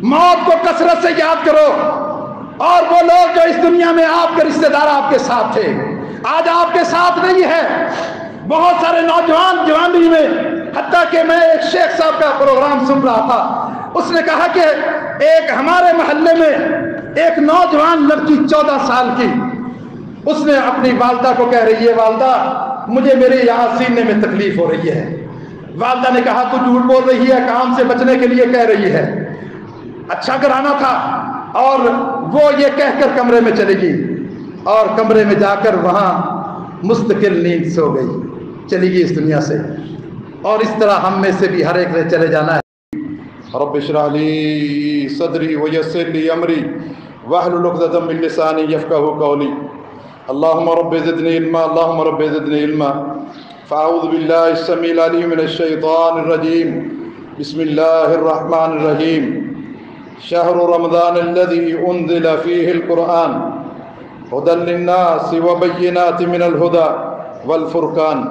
موت کو کثرت سے یاد کرو، اور وہ لوگ جو اس دنیا میں آپ کے رشتہ دار آپ کے ساتھ تھے آج آپ کے ساتھ نہیں ہے۔ بہت سارے نوجوان جوانی میں، حتیٰ کہ میں ایک شیخ صاحب کا پروگرام سن رہا تھا، اس نے کہا کہ ایک ہمارے محلے میں ایک نوجوان لڑکی 14 سال کی، اس نے اپنی والدہ کو کہہ رہی ہے والدہ مجھے میرے یہاں سینے میں تکلیف ہو رہی ہے۔ والدہ نے کہا تو جھوٹ بول رہی ہے، کام سے بچنے کے لیے کہہ رہی ہے۔ اچھا گھرانہ تھا، اور وہ یہ کہہ کر کمرے میں چلے گی، اور کمرے میں جا کر وہاں مستقل نیند سو گئی، چلی گئی اس دنیا سے۔ اور اس طرح ہم میں سے بھی ہر ایک نے چلے جانا ہے۔ رب اشرح لی صدری ویسر لی امری واحلل عقدۃ من لسانی یفقہوا قولی۔ اللہم رب زدنی علما، اللہم رب زدنی علما۔ فاعوذ باللہ السمیع العلیم من الشیطان الرجیم، بسم اللہ الرحمن الرحیم۔ شہر رمضان الذی انزل فیہ القرآن ہدی للناس وبینات من الہدی والفرقان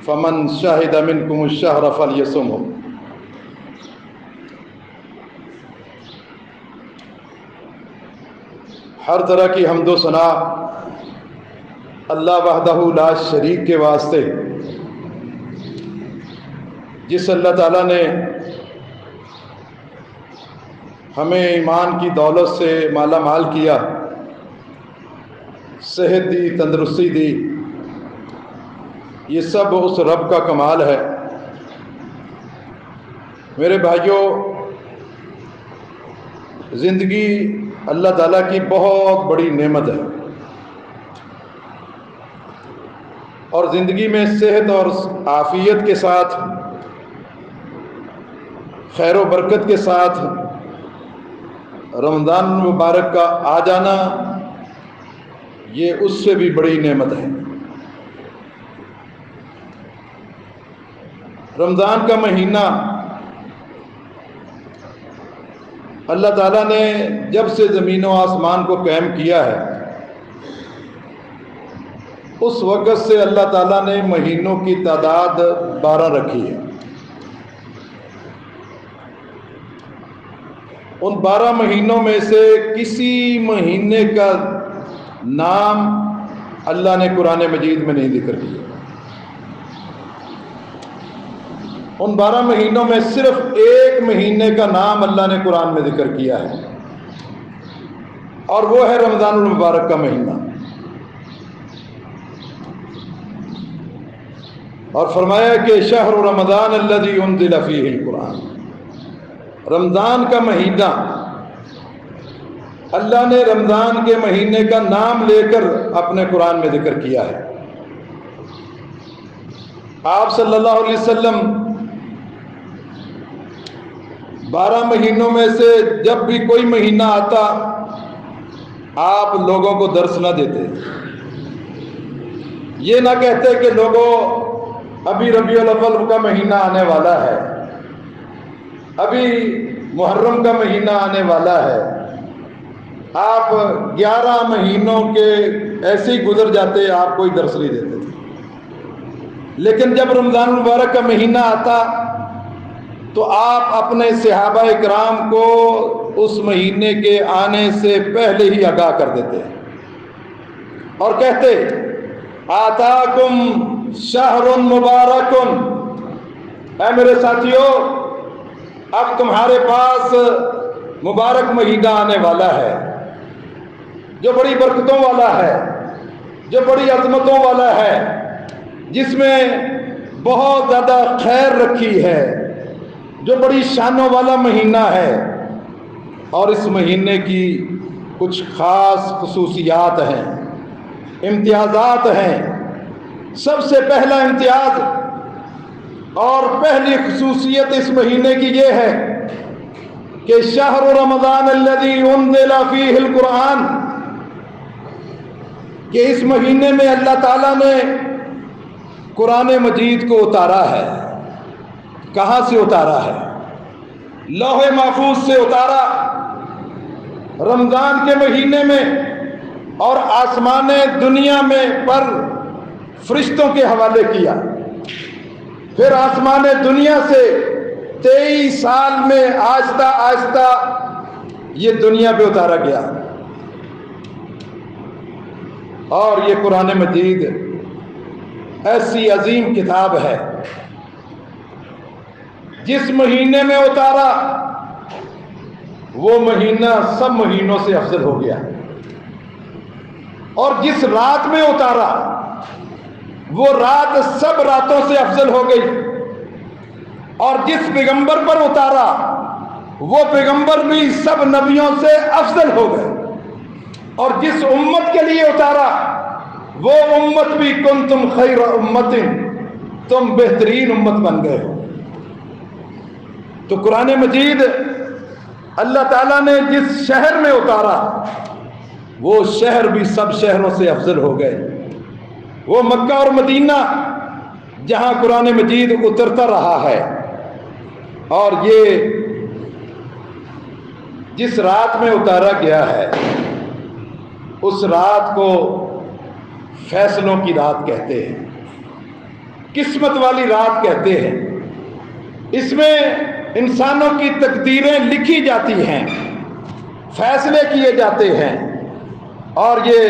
فمن شہد منکم الشہر فلیصمہ۔ ہر طرح کی حمد و ثنا اللہ وحدہ لا شریک کے واسطے، جس اللہ تعالیٰ نے ہمیں ایمان کی دولت سے مالا مال کیا، صحت دی، تندرستی دی، یہ سب اس رب کا کمال ہے۔ میرے بھائیوں، زندگی اللہ تعالیٰ کی بہت بڑی نعمت ہے، اور زندگی میں صحت اور عافیت کے ساتھ، خیر و برکت کے ساتھ رمضان مبارک کا آ جانا، یہ اس سے بھی بڑی نعمت ہے۔ رمضان کا مہینہ اللہ تعالیٰ نے جب سے زمین و آسمان کو قائم کیا ہے، اس وقت سے اللہ تعالیٰ نے مہینوں کی تعداد 12 رکھی ہے۔ ان 12 مہینوں میں سے کسی مہینے کا نام اللہ نے قرآن مجید میں نہیں ذکر کیا۔ ان 12 مہینوں میں صرف ایک مہینے کا نام اللہ نے قرآن میں ذکر کیا ہے، اور وہ ہے رمضان المبارک کا مہینہ۔ اور فرمایا کہ شہر رمضان الذی انزل فیہ القرآن، رمضان کا مہینہ، اللہ نے رمضان کے مہینے کا نام لے کر اپنے قرآن میں ذکر کیا ہے۔ آپ صلی اللہ علیہ وسلم 12 مہینوں میں سے جب بھی کوئی مہینہ آتا، آپ لوگوں کو درس نہ دیتے، یہ نہ کہتے کہ لوگوں ابھی ربیع الاول کا مہینہ آنے والا ہے، ابھی محرم کا مہینہ آنے والا ہے۔ آپ 11 مہینوں کے ایسے ہی گزر جاتے، آپ کوئی درس نہیں دیتے تھے۔ لیکن جب رمضان المبارک کا مہینہ آتا تو آپ اپنے صحابہ اکرام کو اس مہینے کے آنے سے پہلے ہی آگاہ کر دیتے اور کہتے آتاکم شہر مبارک، اے میرے ساتھیو اب تمہارے پاس مبارک مہینہ آنے والا ہے، جو بڑی برکتوں والا ہے، جو بڑی عظمتوں والا ہے، جس میں بہت زیادہ خیر رکھی ہے، جو بڑی شانوں والا مہینہ ہے۔ اور اس مہینے کی کچھ خاص خصوصیات ہیں، امتیازات ہیں۔ سب سے پہلا امتیاز اور پہلی خصوصیت اس مہینے کی یہ ہے کہ شہر رمضان الذی انزل فیہ القرآن، کہ اس مہینے میں اللہ تعالیٰ نے قرآن مجید کو اتارا ہے۔ کہاں سے اتارا ہے؟ لوح محفوظ سے اتارا، رمضان کے مہینے میں، اور آسمان دنیا میں پر فرشتوں کے حوالے کیا۔ پھر آسمان دنیا سے 23 سال میں آہستہ آہستہ یہ دنیا پہ اتارا گیا. اور یہ قرآن مجید ایسی عظیم کتاب ہے، جس مہینے میں اتارا وہ مہینہ سب مہینوں سے افضل ہو گیا، اور جس رات میں اتارا وہ رات سب راتوں سے افضل ہو گئی، اور جس پیغمبر پر اتارا وہ پیغمبر بھی سب نبیوں سے افضل ہو گئے، اور جس امت کے لیے اتارا وہ امت بھی کنتم خیر امت، تم بہترین امت بن گئے ہو. تو قرآن مجید اللہ تعالیٰ نے جس شہر میں اتارا وہ شہر بھی سب شہروں سے افضل ہو گئے. وہ مکہ اور مدینہ جہاں قرآن مجید اترتا رہا ہے، اور یہ جس رات میں اتارا گیا ہے اس رات کو فیصلوں کی رات کہتے ہیں، قسمت والی رات کہتے ہیں. اس میں انسانوں کی تقدیریں لکھی جاتی ہیں، فیصلے کیے جاتے ہیں، اور یہ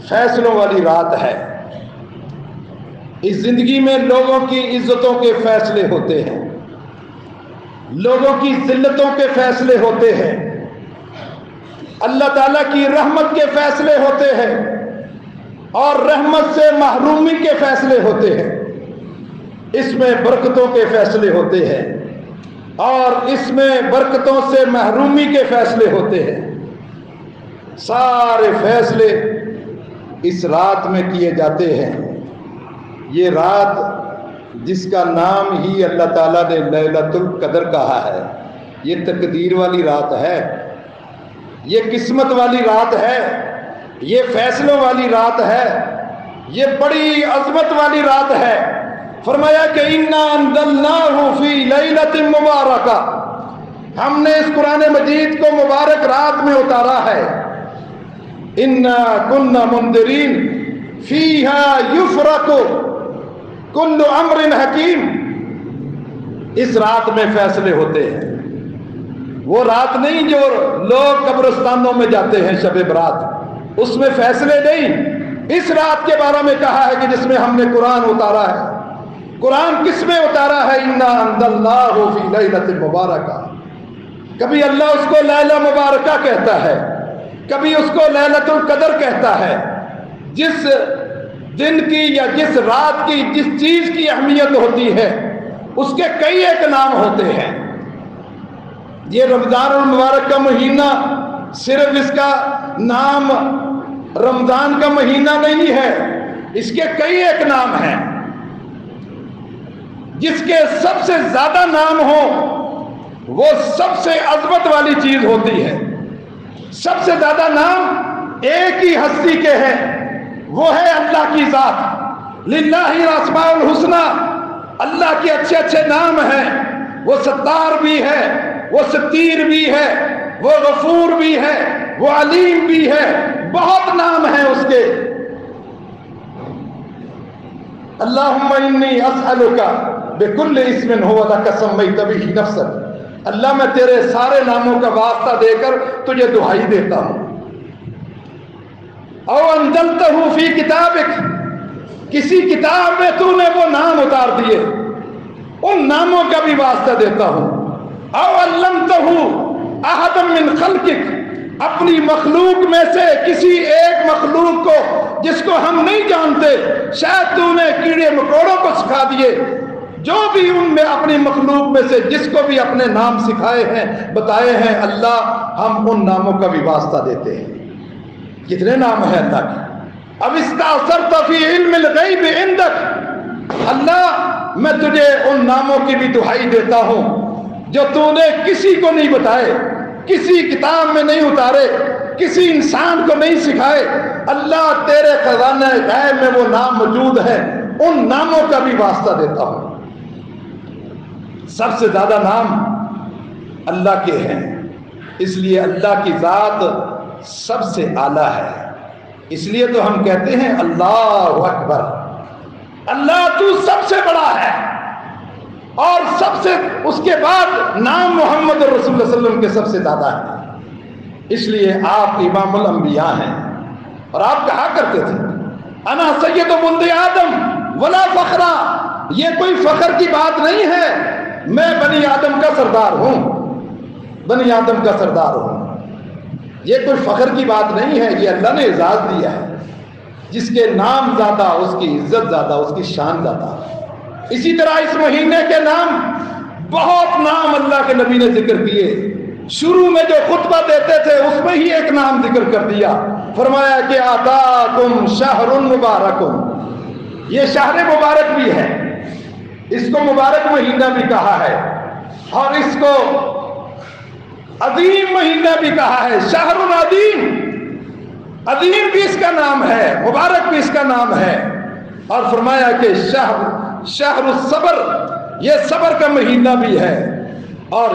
فیصلوں والی رات ہے. اس زندگی میں لوگوں کی عزتوں کے فیصلے ہوتے ہیں، لوگوں کی ذلتوں کے فیصلے ہوتے ہیں، اللہ تعالیٰ کی رحمت کے فیصلے ہوتے ہیں، اور رحمت سے محرومی کے فیصلے ہوتے ہیں. اس میں برکتوں کے فیصلے ہوتے ہیں، اور اس میں برکتوں سے محرومی کے فیصلے ہوتے ہیں. سارے فیصلے اس رات میں کیے جاتے ہیں. یہ رات جس کا نام ہی اللہ تعالیٰ نے لیلۃ القدر کہا ہے، یہ تقدیر والی رات ہے، یہ قسمت والی رات ہے، یہ فیصلوں والی رات ہے، یہ بڑی عظمت والی رات ہے. فرمایا کہ اِنَّا أَنزَلْنَاهُ فِي لَيْلَةٍ مُبَارَكَةٍ، ہم نے اس قرآن مجید کو مبارک رات میں اتارا ہے. إِنَّا كُنَّا مُنذِرِينَ فِيهَا يُفْرَقُ كُلُّ أَمْرٍ حَكِيمٍ. اس رات میں فیصلے ہوتے ہیں. وہ رات نہیں جو لوگ قبرستانوں میں جاتے ہیں شب برات، اس میں فیصلے نہیں. اس رات کے بارے میں کہا ہے کہ جس میں ہم نے قرآن اتارا ہے. قرآن کس میں اتارا ہے؟ اِنَّا أَنزَلْنَاهُ فِي لَيْلَةٍ مُبَارَكَةٍ. کبھی اللہ اس کو لیلہ مبارکہ کہتا ہے، کبھی اس کو لیلۃ القدر کہتا ہے. جس دن کی یا جس رات کی جس چیز کی اہمیت ہوتی ہے اس کے کئی ایک نام ہوتے ہیں. یہ رمضان المبارک کا مہینہ صرف اس کا نام رمضان کا مہینہ نہیں ہے، اس کے کئی ایک نام ہیں. جس کے سب سے زیادہ نام ہو وہ سب سے عظمت والی چیز ہوتی ہے. سب سے زیادہ نام ایک ہی ہستی کے ہیں، وہ ہے اللہ کی ذات. للہ الاسماء الحسنی، اللہ کے اچھے اچھے نام ہیں. وہ ستار بھی ہے، وہ ستیر بھی ہے، وہ غفور بھی ہے، وہ علیم بھی ہے. بہت نام ہیں اس کے. اللہم انی اسألک بکل اسم هو لک سمیت بہ نفسک. اللہ میں تیرے سارے ناموں کا واسطہ دے کر تجھے دعائی دیتا ہوں. او انزلتہ فی کتابک، کسی کتاب میں تو نے وہ نام اتار دیے، ان ناموں کا بھی واسطہ دیتا ہوں. او علمتہ احدا من خلقک، اپنی مخلوق میں سے کسی ایک مخلوق کو جس کو ہم نہیں جانتے، شاید تو نے کیڑے مکوڑوں کو سکھا دیے. جو بھی ان میں اپنی مخلوق میں سے جس کو بھی اپنے نام سکھائے ہیں، بتائے ہیں، اللہ ہم ان ناموں کا بھی واسطہ دیتے ہیں. کتنے نام ہیں اللہ کے؟ اب استأثرت فی علم الغیب عندک، اللہ میں تجھے ان ناموں کی بھی دہائی دیتا ہوں جو تو نے کسی کو نہیں بتائے، کسی کتاب میں نہیں اتارے، کسی انسان کو نہیں سکھائے. اللہ تیرے خزانہ غیب میں وہ نام موجود ہیں، ان ناموں کا بھی واسطہ دیتا ہوں. سب سے زیادہ نام اللہ کے ہیں، اس لیے اللہ کی ذات سب سے اعلیٰ ہے. اس لیے تو ہم کہتے ہیں اللہ اکبر. اللہ تو سب سے بڑا ہے، اور سب سے اس کے بعد نام محمد رسول اللہ صلی اللہ علیہ وسلم کے سب سے زیادہ ہے. اس لیے آپ امام الانبیاء ہیں، اور آپ کہا کرتے تھے انا سید ولد آدم ولا فخرا، یہ کوئی فخر کی بات نہیں ہے، میں بنی آدم کا سردار ہوں، بنی آدم کا سردار ہوں، یہ کوئی فخر کی بات نہیں ہے، یہ اللہ نے اعزاز دیا ہے، جس کے نام زیادہ اس کی عزت زیادہ، اس کی شان زیادہ۔ اسی طرح اس مہینے کے نام، بہت نام اللہ کے نبی نے ذکر کیے، شروع میں جو خطبہ دیتے تھے اس میں ہی ایک نام ذکر کر دیا، فرمایا کہ آتاکم شہر مبارک، یہ شہر مبارک بھی ہے، اس کو مبارک مہینہ بھی کہا ہے، اور اس کو عظیم مہینہ بھی کہا ہے، شہر عظیم، عظیم بھی اس کا نام ہے، مبارک بھی اس کا نام ہے، اور فرمایا کہ شہر الصبر، یہ صبر کا مہینہ بھی ہے، اور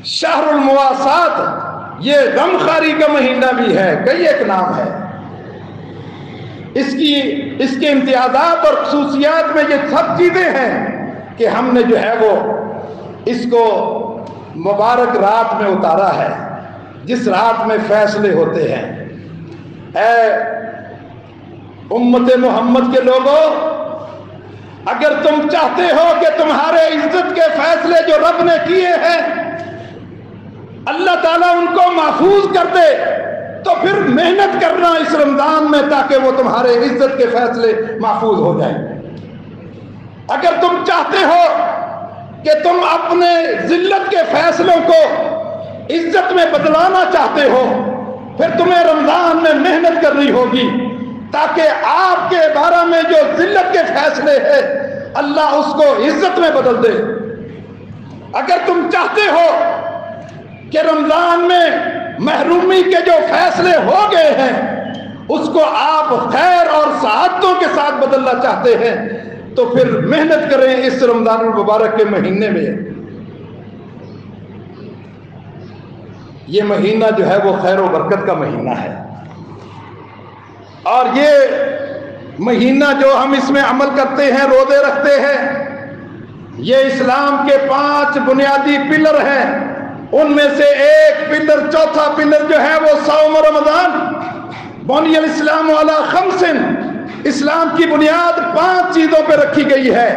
شہر المواسات، یہ غمخواری کا مہینہ بھی ہے، کئی ایک نام ہے۔ اس کے امتیازات اور خصوصیات میں یہ سب چیزیں ہیں کہ ہم نے جو ہے وہ اس کو مبارک رات میں اتارا ہے، جس رات میں فیصلے ہوتے ہیں۔ اے امت محمد کے لوگوں، اگر تم چاہتے ہو کہ تمہارے عزت کے فیصلے جو رب نے کیے ہیں اللہ تعالیٰ ان کو محفوظ کر دے، تو پھر محنت کرنا اس رمضان میں تاکہ وہ تمہارے عزت کے فیصلے محفوظ ہو جائیں۔ اگر تم چاہتے ہو کہ تم اپنے ذلت کے فیصلوں کو عزت میں بدلانا چاہتے ہو، پھر تمہیں رمضان میں محنت کرنی ہوگی تاکہ آپ کے بارے میں جو ذلت کے فیصلے ہیں اللہ اس کو عزت میں بدل دے۔ اگر تم چاہتے ہو کہ رمضان میں محرومی کے جو فیصلے ہو گئے ہیں اس کو آپ خیر اور سعادتوں کے ساتھ بدلنا چاہتے ہیں تو پھر محنت کریں اس رمضان المبارک کے مہینے میں۔ یہ مہینہ جو ہے وہ خیر و برکت کا مہینہ ہے، اور یہ مہینہ جو ہم اس میں عمل کرتے ہیں، روزے رکھتے ہیں، یہ اسلام کے 5 بنیادی پلر ہیں، ان میں سے ایک پلر، چوتھا پلر جو ہے وہ صوم رمضان۔ بنی الاسلام علی 5، اسلام کی بنیاد 5 چیزوں پہ رکھی گئی ہے۔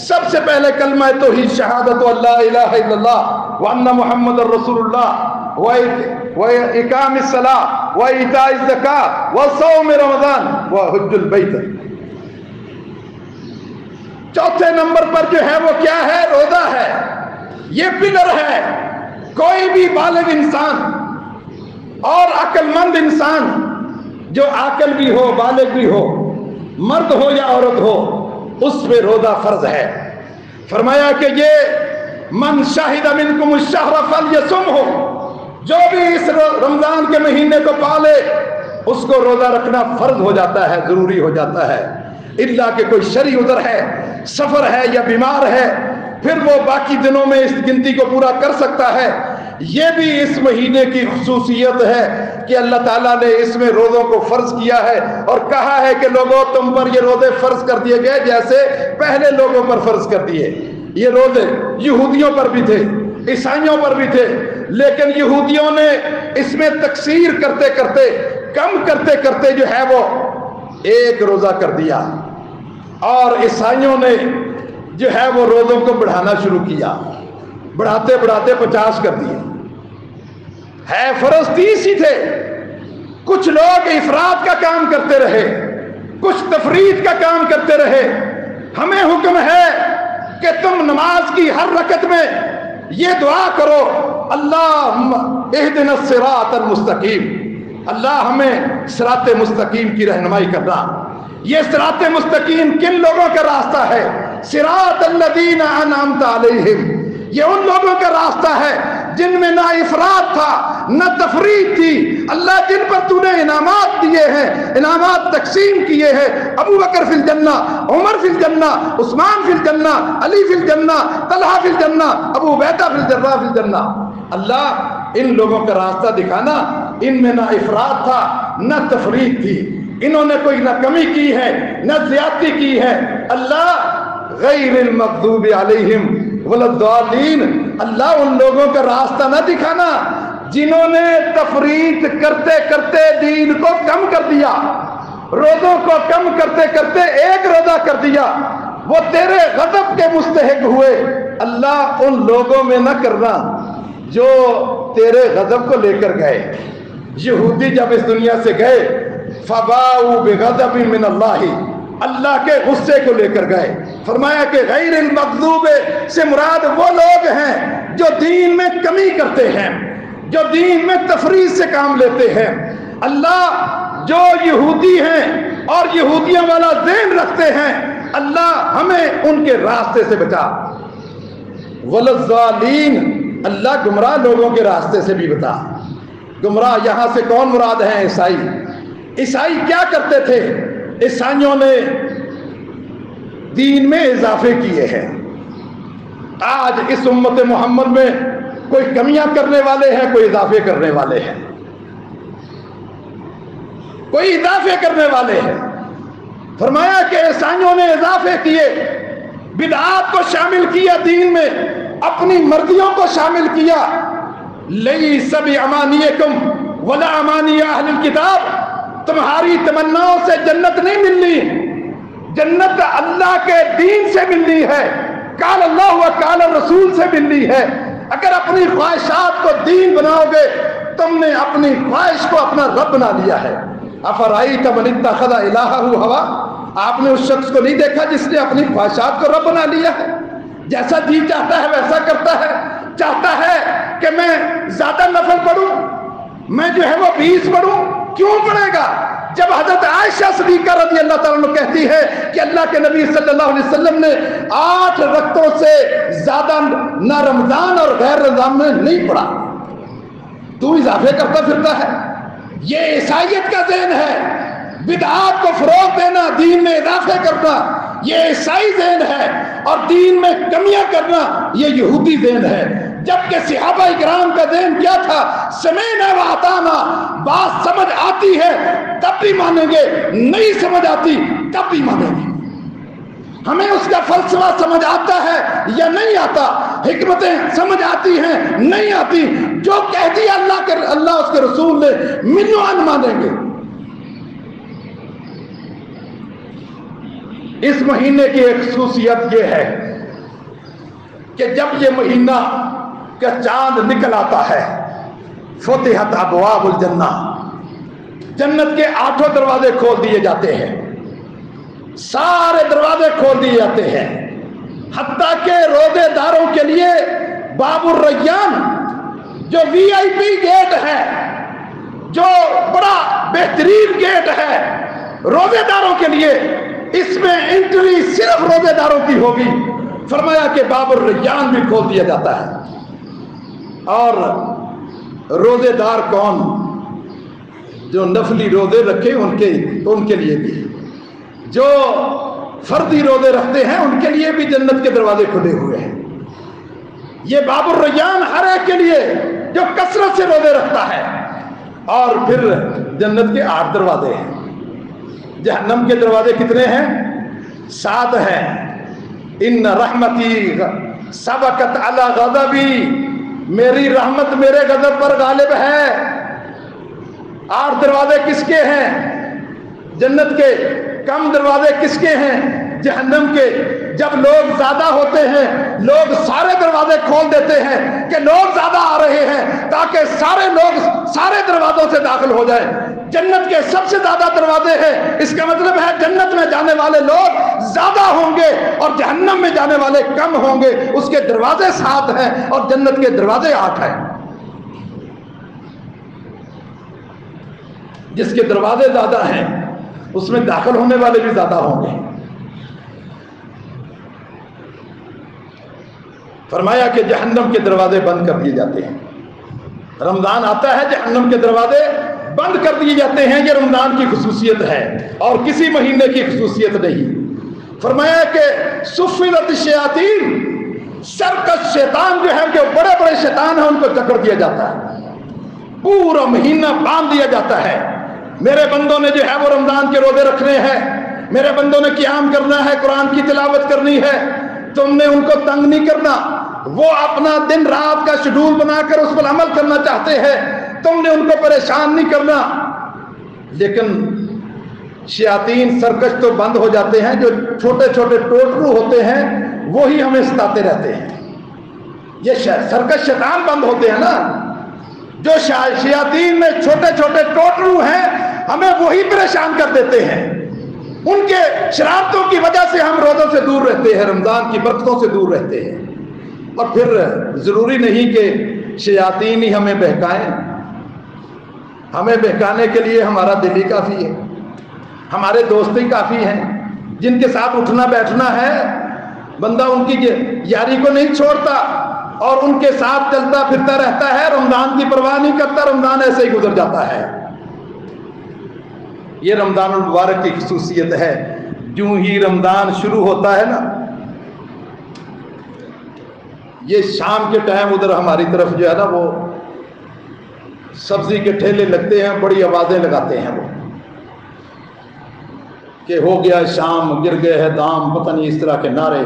سب سے پہلے کلمہ توحید، شہادت اللہ الہ الا اللہ وان محمد الرسول اللہ، وإقام الصلاة وإيتاء الزکاة وصوم رمضان وحج البیت۔ چوتھے نمبر پر جو ہے وہ کیا ہے؟ روزہ ہے، یہ پلر ہے۔ کوئی بھی بالغ انسان اور عقل مند انسان، جو عاقل بھی ہو، بالغ بھی ہو، مرد ہو یا عورت ہو، اس پہ روزہ فرض ہے۔ فرمایا کہ یہ من شاہد منکم الشہر فلیصمہ، جو بھی اس رمضان کے مہینے کو پالے اس کو روزہ رکھنا فرض ہو جاتا ہے، ضروری ہو جاتا ہے، الا کہ کوئی شرعی عذر ہے، سفر ہے یا بیمار ہے، پھر وہ باقی دنوں میں اس گنتی کو پورا کر سکتا ہے۔ یہ بھی اس مہینے کی خصوصیت ہے کہ اللہ تعالیٰ نے اس میں روزوں کو فرض کیا ہے اور کہا ہے کہ لوگوں تم پر یہ روزے فرض کر دیے گئے جیسے پہلے لوگوں پر فرض کر دیے۔ یہ روزے یہودیوں پر بھی تھے، عیسائیوں پر بھی تھے، لیکن یہودیوں نے اس میں تقصیر کرتے کرتے، کم کرتے کرتے جو ہے وہ 1 روزہ کر دیا، اور عیسائیوں نے جو ہے وہ روزوں کو بڑھانا شروع کیا، بڑھاتے بڑھاتے 50 کر دیے۔ ہے فرض 30 ہی تھے، کچھ لوگ افراد کا کام کرتے رہے، کچھ تفرید کا کام کرتے رہے۔ ہمیں حکم ہے کہ تم نماز کی ہر رکعت میں یہ دعا کرو، اللہم اہدنا الصراط المستقیم، اللہ ہمیں صراط مستقیم کی رہنمائی کرنا۔ یہ صراط مستقیم کن لوگوں کا راستہ ہے؟ صراط الذین انعمت علیہم، یہ ان لوگوں کا راستہ ہے جن میں نہ افراد تھا نہ تفرید تھی۔ اللہ جن پر تو نے انعامات دیے ہیں، انعامات تقسیم کیے ہیں، ابو بکر فی الجنہ، عمر فی الجنہ، عثمان فی الجنہ، علی فی الجنہ، طلحہ فی الجنہ، ابو عبیدہ فی الجرہ فی الجنہ۔ اللہ ان لوگوں کا راستہ دکھانا، ان میں نہ افراد تھا نہ تفرید تھی، انہوں نے کوئی نہ کمی کی ہے نہ زیادتی کی ہے۔ اللہ غیر المغضوب علیہم ولا الضالین، اللہ ان لوگوں کا راستہ نہ دکھانا جنہوں نے تفریط کرتے کرتے دین کو کم کر دیا، روزوں کو کم کرتے کرتے ایک روزہ کر دیا، وہ تیرے غضب کے مستحق ہوئے۔ اللہ ان لوگوں میں نہ کرنا جو تیرے غضب کو لے کر گئے۔ یہودی جب اس دنیا سے گئے فباؤ بغضب من اللہ، اللہ کے غصے کو لے کر گئے۔ فرمایا کہ غیر المغضوب سے مراد وہ لوگ ہیں جو دین میں کمی کرتے ہیں، جو دین میں تفریط سے کام لیتے ہیں۔ اللہ جو یہودی ہیں اور یہودیوں والا ذہن رکھتے ہیں، اللہ ہمیں ان کے راستے سے بچا۔ والضالین، اللہ گمراہ لوگوں کے راستے سے بھی بتا۔ گمراہ یہاں سے کون مراد ہیں؟ عیسائی۔ عیسائی کیا کرتے تھے؟ عیسائیوں نے دین میں اضافے کیے ہیں۔ آج اس امت محمد میں کوئی کمیاں کرنے والے ہیں، کوئی اضافے کرنے والے ہیں، کوئی اضافے کرنے والے ہیں۔ فرمایا کہ عیسائیوں نے اضافے کیے، بدعات کو شامل کیا دین میں، اپنی مرضیوں کو شامل کیا۔ لیس بامانیکم ولا امانی اہل الکتاب، تمہاری تمناؤں سے جنت نہیں ملنی، جنت اللہ کے دین سے ملنی ہے، قال اللہ و قال رسول سے ملنی ہے۔ اگر اپنی خواہشات کو دین بناؤ گے، تم نے اپنی خواہش کو اپنا رب بنا لیا ہے۔ افرائیت من اتخذ الہہ ہوا، آپ نے اس شخص کو نہیں دیکھا جس نے اپنی خواہشات کو رب بنا لیا ہے؟ جیسا جی چاہتا ہے ویسا کرتا ہے، چاہتا ہے کہ میں زیادہ نفل پڑھوں، میں جو ہے وہ 20 پڑھوں، کیوں پڑھے گا؟ جب حضرت عائشہ صدیقہ رضی اللہ تعالیٰ عنہ کہتی ہے کہ اللہ کے نبی صلی اللہ علیہ وسلم نے 8 رکعتوں سے زیادہ نہ رمضان اور غیر رمضان میں نہیں پڑھا، تو اضافے کرتا پھرتا ہے۔ یہ عیسائیت کا ذہن ہے، بدعات کو فروغ دینا، دین میں اضافے کرنا، یہ عیسائی ذہن ہے، اور دین میں کمیاں کرنا یہ یہودی ذہن ہے۔ جبکہ صحابہ اکرام کا ذہن کیا تھا؟ سمعنا واطعنا، بات سمجھ آتی ہے تب بھی مانیں گے، نہیں سمجھ آتی تب بھی مانیں گے۔ ہمیں اس کا فلسفہ سمجھ آتا ہے یا نہیں آتا، حکمتیں سمجھ آتی ہیں نہیں آتی، جو کہہ دیا اللہ اس کے رسول نے منوان مانیں گے۔ اس مہینے کی ایک خصوصیت یہ ہے کہ جب یہ مہینہ کا چاند نکل آتا ہے، فتحت ابواب الجنہ، جنت کے 8 دروازے کھول دیے جاتے ہیں، سارے دروازے کھول دیے جاتے ہیں، حتیٰ کہ روزے داروں کے لیے باب الریان جو VIP گیٹ ہے، جو بڑا بہترین گیٹ ہے روزے داروں کے لیے، اس میں انٹری صرف روزے داروں کی ہوگی۔ فرمایا کہ باب الریان بھی کھول دیا جاتا ہے۔ اور روزے دار کون؟ جو نفلی روزے رکھے ان کے لیے بھی، جو فردی روزے رکھتے ہیں ان کے لیے بھی جنت کے دروازے کھلے ہوئے ہیں۔ یہ باب الریان ہر ایک کے لیے جو کثرت سے روزے رکھتا ہے۔ اور پھر جنت کے 8 دروازے ہیں۔ جہنم کے دروازے کتنے ہیں؟ 7 ہیں۔ ان رحمتی سبقت علی غضبی، میری رحمت میرے غضب پر غالب ہے۔ 8 دروازے کس کے ہیں؟ جنت کے۔ کم دروازے کس کے ہیں؟ جہنم کے۔ جب لوگ زیادہ ہوتے ہیں لوگ سارے دروازے کھول دیتے ہیں کہ لوگ زیادہ آ رہے ہیں تاکہ سارے لوگ سارے دروازوں سے داخل ہو جائیں۔ جنت کے سب سے زیادہ دروازے ہیں، اس کا مطلب ہے جنت میں جانے والے لوگ زیادہ ہوں گے اور جہنم میں جانے والے کم ہوں گے۔ اس کے دروازے 7 ہیں اور جنت کے دروازے 8 ہیں۔ جس کے دروازے زیادہ ہیں اس میں داخل ہونے والے بھی زیادہ ہوں گے۔ فرمایا کہ جہنم کے دروازے بند کر دیے جاتے ہیں۔ رمضان آتا ہے جہنم کے دروازے بند کر دیے جاتے ہیں۔ یہ رمضان کی خصوصیت ہے اور کسی مہینے کی خصوصیت نہیں۔ فرمایا کہ سفلت الشیاطین، سرکش شیطان جو ہے، جو بڑے بڑے شیطان ہیں، ان کو جکڑ دیا جاتا ہے، پورا مہینہ باندھ دیا جاتا ہے۔ میرے بندوں نے جو ہے وہ رمضان کے روزے رکھنے ہیں، میرے بندوں نے قیام کرنا ہے، قرآن کی تلاوت کرنی ہے، تم نے ان کو تنگ نہیں کرنا، وہ اپنا دن رات کا شیڈول بنا کر اس پر عمل کرنا چاہتے ہیں، تم نے ان کو پریشان نہیں کرنا۔ لیکن شیاطین سرکش تو بند ہو جاتے ہیں، جو چھوٹے چھوٹے ٹوٹرو ہوتے ہیں وہی ہمیں ستاتے رہتے ہیں۔ یہ سرکش شیطان بند ہوتے ہیں نا، جو شیاطین میں چھوٹے چھوٹے ٹوٹرو ہیں ہمیں وہی پریشان کر دیتے ہیں۔ ان کے شرارتوں کی وجہ سے ہم روزوں سے دور رہتے ہیں، رمضان کی برکتوں سے دور رہتے ہیں۔ اور پھر ضروری نہیں کہ شیاطین ہی ہمیں بہکائیں، ہمیں بہکانے کے لیے ہمارا دل ہی کافی ہے، ہمارے دوست ہی کافی ہیں، جن کے ساتھ اٹھنا بیٹھنا ہے۔ بندہ ان کی یاری کو نہیں چھوڑتا اور ان کے ساتھ چلتا پھرتا رہتا ہے، رمضان کی پرواہ نہیں کرتا، رمضان ایسے ہی گزر جاتا ہے۔ یہ رمضان المبارک کی خصوصیت ہے۔ جو ہی رمضان شروع ہوتا ہے نا، یہ شام کے ٹائم ادھر ہماری طرف جو ہے نا وہ سبزی کے ٹھیلے لگتے ہیں، بڑی آوازیں لگاتے ہیں وہ کہ ہو گیا شام، گر گئے ہے دام، پتہ نہیں اس طرح کے نعرے،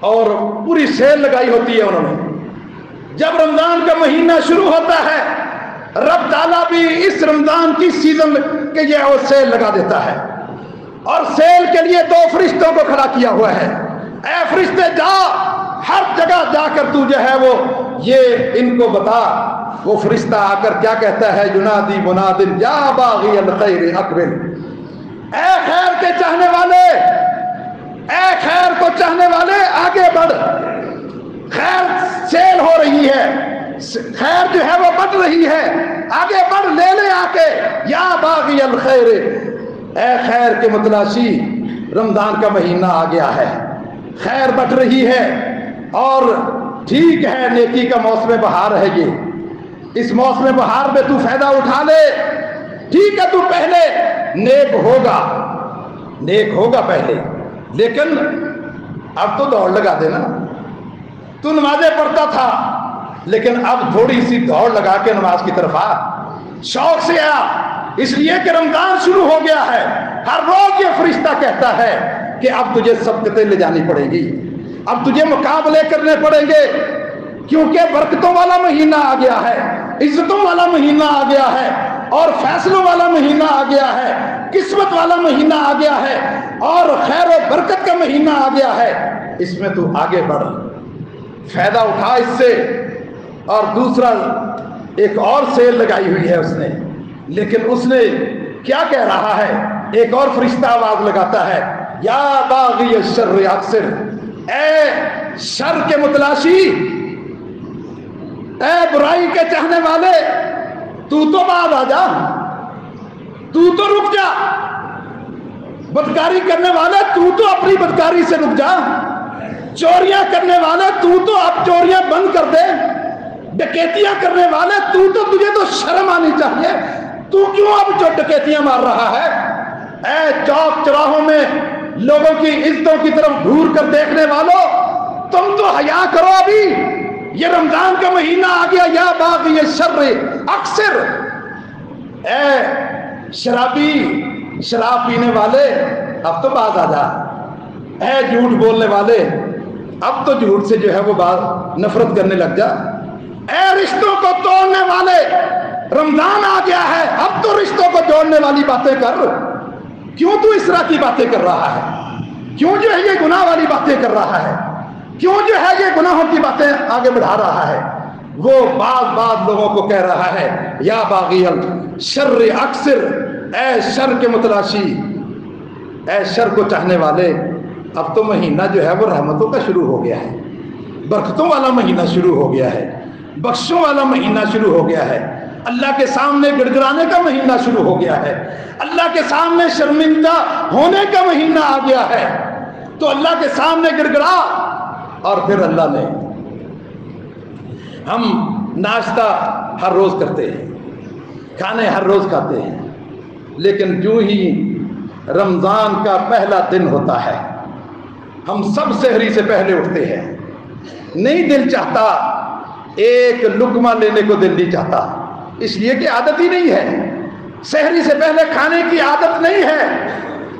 اور پوری سیل لگائی ہوتی ہے انہوں نے۔ جب رمضان کا مہینہ شروع ہوتا ہے رب تعالیٰ بھی اس رمضان کی سیزن کے یہ اور سیل لگا دیتا ہے، اور سیل کے لیے 2 فرشتوں کو کھڑا کیا ہوا ہے۔ اے فرشتے جا، ہر جگہ جا کر تو جو ہے وہ یہ ان کو بتا۔ وہ فرشتہ آ کر کیا کہتا ہے؟ ینادی منادن یا باغی الخیر اقبل، اے خیر کے چاہنے والے، اے خیر کو چاہنے والے آگے بڑھ، خیر سیل ہو رہی ہے، خیر جو ہے وہ بڑھ رہی ہے، آگے بڑھ، لے لے آ کے۔ یا باغی الخیر، اے خیر کے متلاشی، رمضان کا مہینہ آ گیا ہے، خیر بڑھ رہی ہے، اور ٹھیک ہے نیکی کا موسم بہار ہے یہ، اس موسم بہار میں تو فائدہ اٹھا لے۔ ٹھیک ہے تو پہلے نیک ہوگا پہلے، لیکن اب تو دوڑ لگا دینا۔ تو نمازیں پڑھتا تھا لیکن اب تھوڑی سی دوڑ لگا کے نماز کی طرف آ، شوق سے آ، اس لیے کہ رمضان شروع ہو گیا ہے۔ ہر روز یہ فرشتہ کہتا ہے کہ اب تجھے سبقتیں لے جانی پڑے گی، اب تجھے مقابلے کرنے پڑیں گے، کیونکہ برکتوں والا مہینہ آ گیا ہے، عزتوں والا مہینہ آ گیا ہے، اور فیصلوں والا مہینہ آ گیا ہے، قسمت والا مہینہ آ گیا ہے، اور خیر و برکت کا مہینہ آ گیا ہے۔ اس میں تو آگے بڑھ، فائدہ اٹھا اس سے۔ اور دوسرا ایک اور سیل لگائی ہوئی ہے اس نے، لیکن اس نے کیا کہہ رہا ہے؟ ایک اور فرشتہ آواز لگاتا ہے، یا باغی الشر اقصر، اے شر کے متلاشی، اے برائی کے چاہنے والے، تو بعد آ جا، تو رک جا، بدکاری کرنے والے تو اپنی بدکاری سے رک جا، چوریاں کرنے والے تو اب چوریاں بند کر دے، ڈکیتیاں کرنے والے تجھے تو شرم آنی چاہیے، تو کیوں اب جو ڈکیتیاں مار رہا ہے؟ اے چوک چراہوں میں لوگوں کی عزتوں کی طرف گھور کر دیکھنے والوں، تم تو حیا کرو، ابھی یہ رمضان کا مہینہ آ گیا۔ یا باغی الشر اکثر، اے شرابی، شراب پینے والے اب تو باز آ جا، اے جھوٹ بولنے والے اب تو جھوٹ سے جو ہے وہ نفرت کرنے لگ جا، اے رشتوں کو توڑنے والے رمضان آ گیا ہے، اب تو رشتوں کو جوڑنے والی باتیں کر۔ کیوں تو اس طرح کی باتیں کر رہا ہے؟ کیوں جو ہے یہ گناہ والی باتیں کر رہا ہے؟ کیوں جو ہے یہ گناہوں کی باتیں آگے بڑھا رہا ہے؟ وہ بعض لوگوں کو کہہ رہا ہے، یا باغی الشر اکثر، اے شر کے متلاشی، اے شر کو چاہنے والے، اب تو مہینہ جو ہے وہ رحمتوں کا شروع ہو گیا ہے، برکتوں والا مہینہ شروع ہو گیا ہے، بخشوں والا مہینہ شروع ہو گیا ہے، اللہ کے سامنے گڑ گڑانے کا مہینہ شروع ہو گیا ہے، اللہ کے سامنے شرمندہ ہونے کا مہینہ آ گیا ہے۔ تو اللہ کے سامنے گڑ گڑا، اور پھر اللہ نے، ہم ناشتہ ہر روز کرتے ہیں، کھانے ہر روز کھاتے ہیں، لیکن جو ہی رمضان کا پہلا دن ہوتا ہے ہم سب سحری سے پہلے اٹھتے ہیں، نہیں دل چاہتا، ایک لقمہ لینے کو دل نہیں چاہتا، اس لیے کہ عادت ہی نہیں ہے، سحری سے پہلے کھانے کی عادت نہیں ہے۔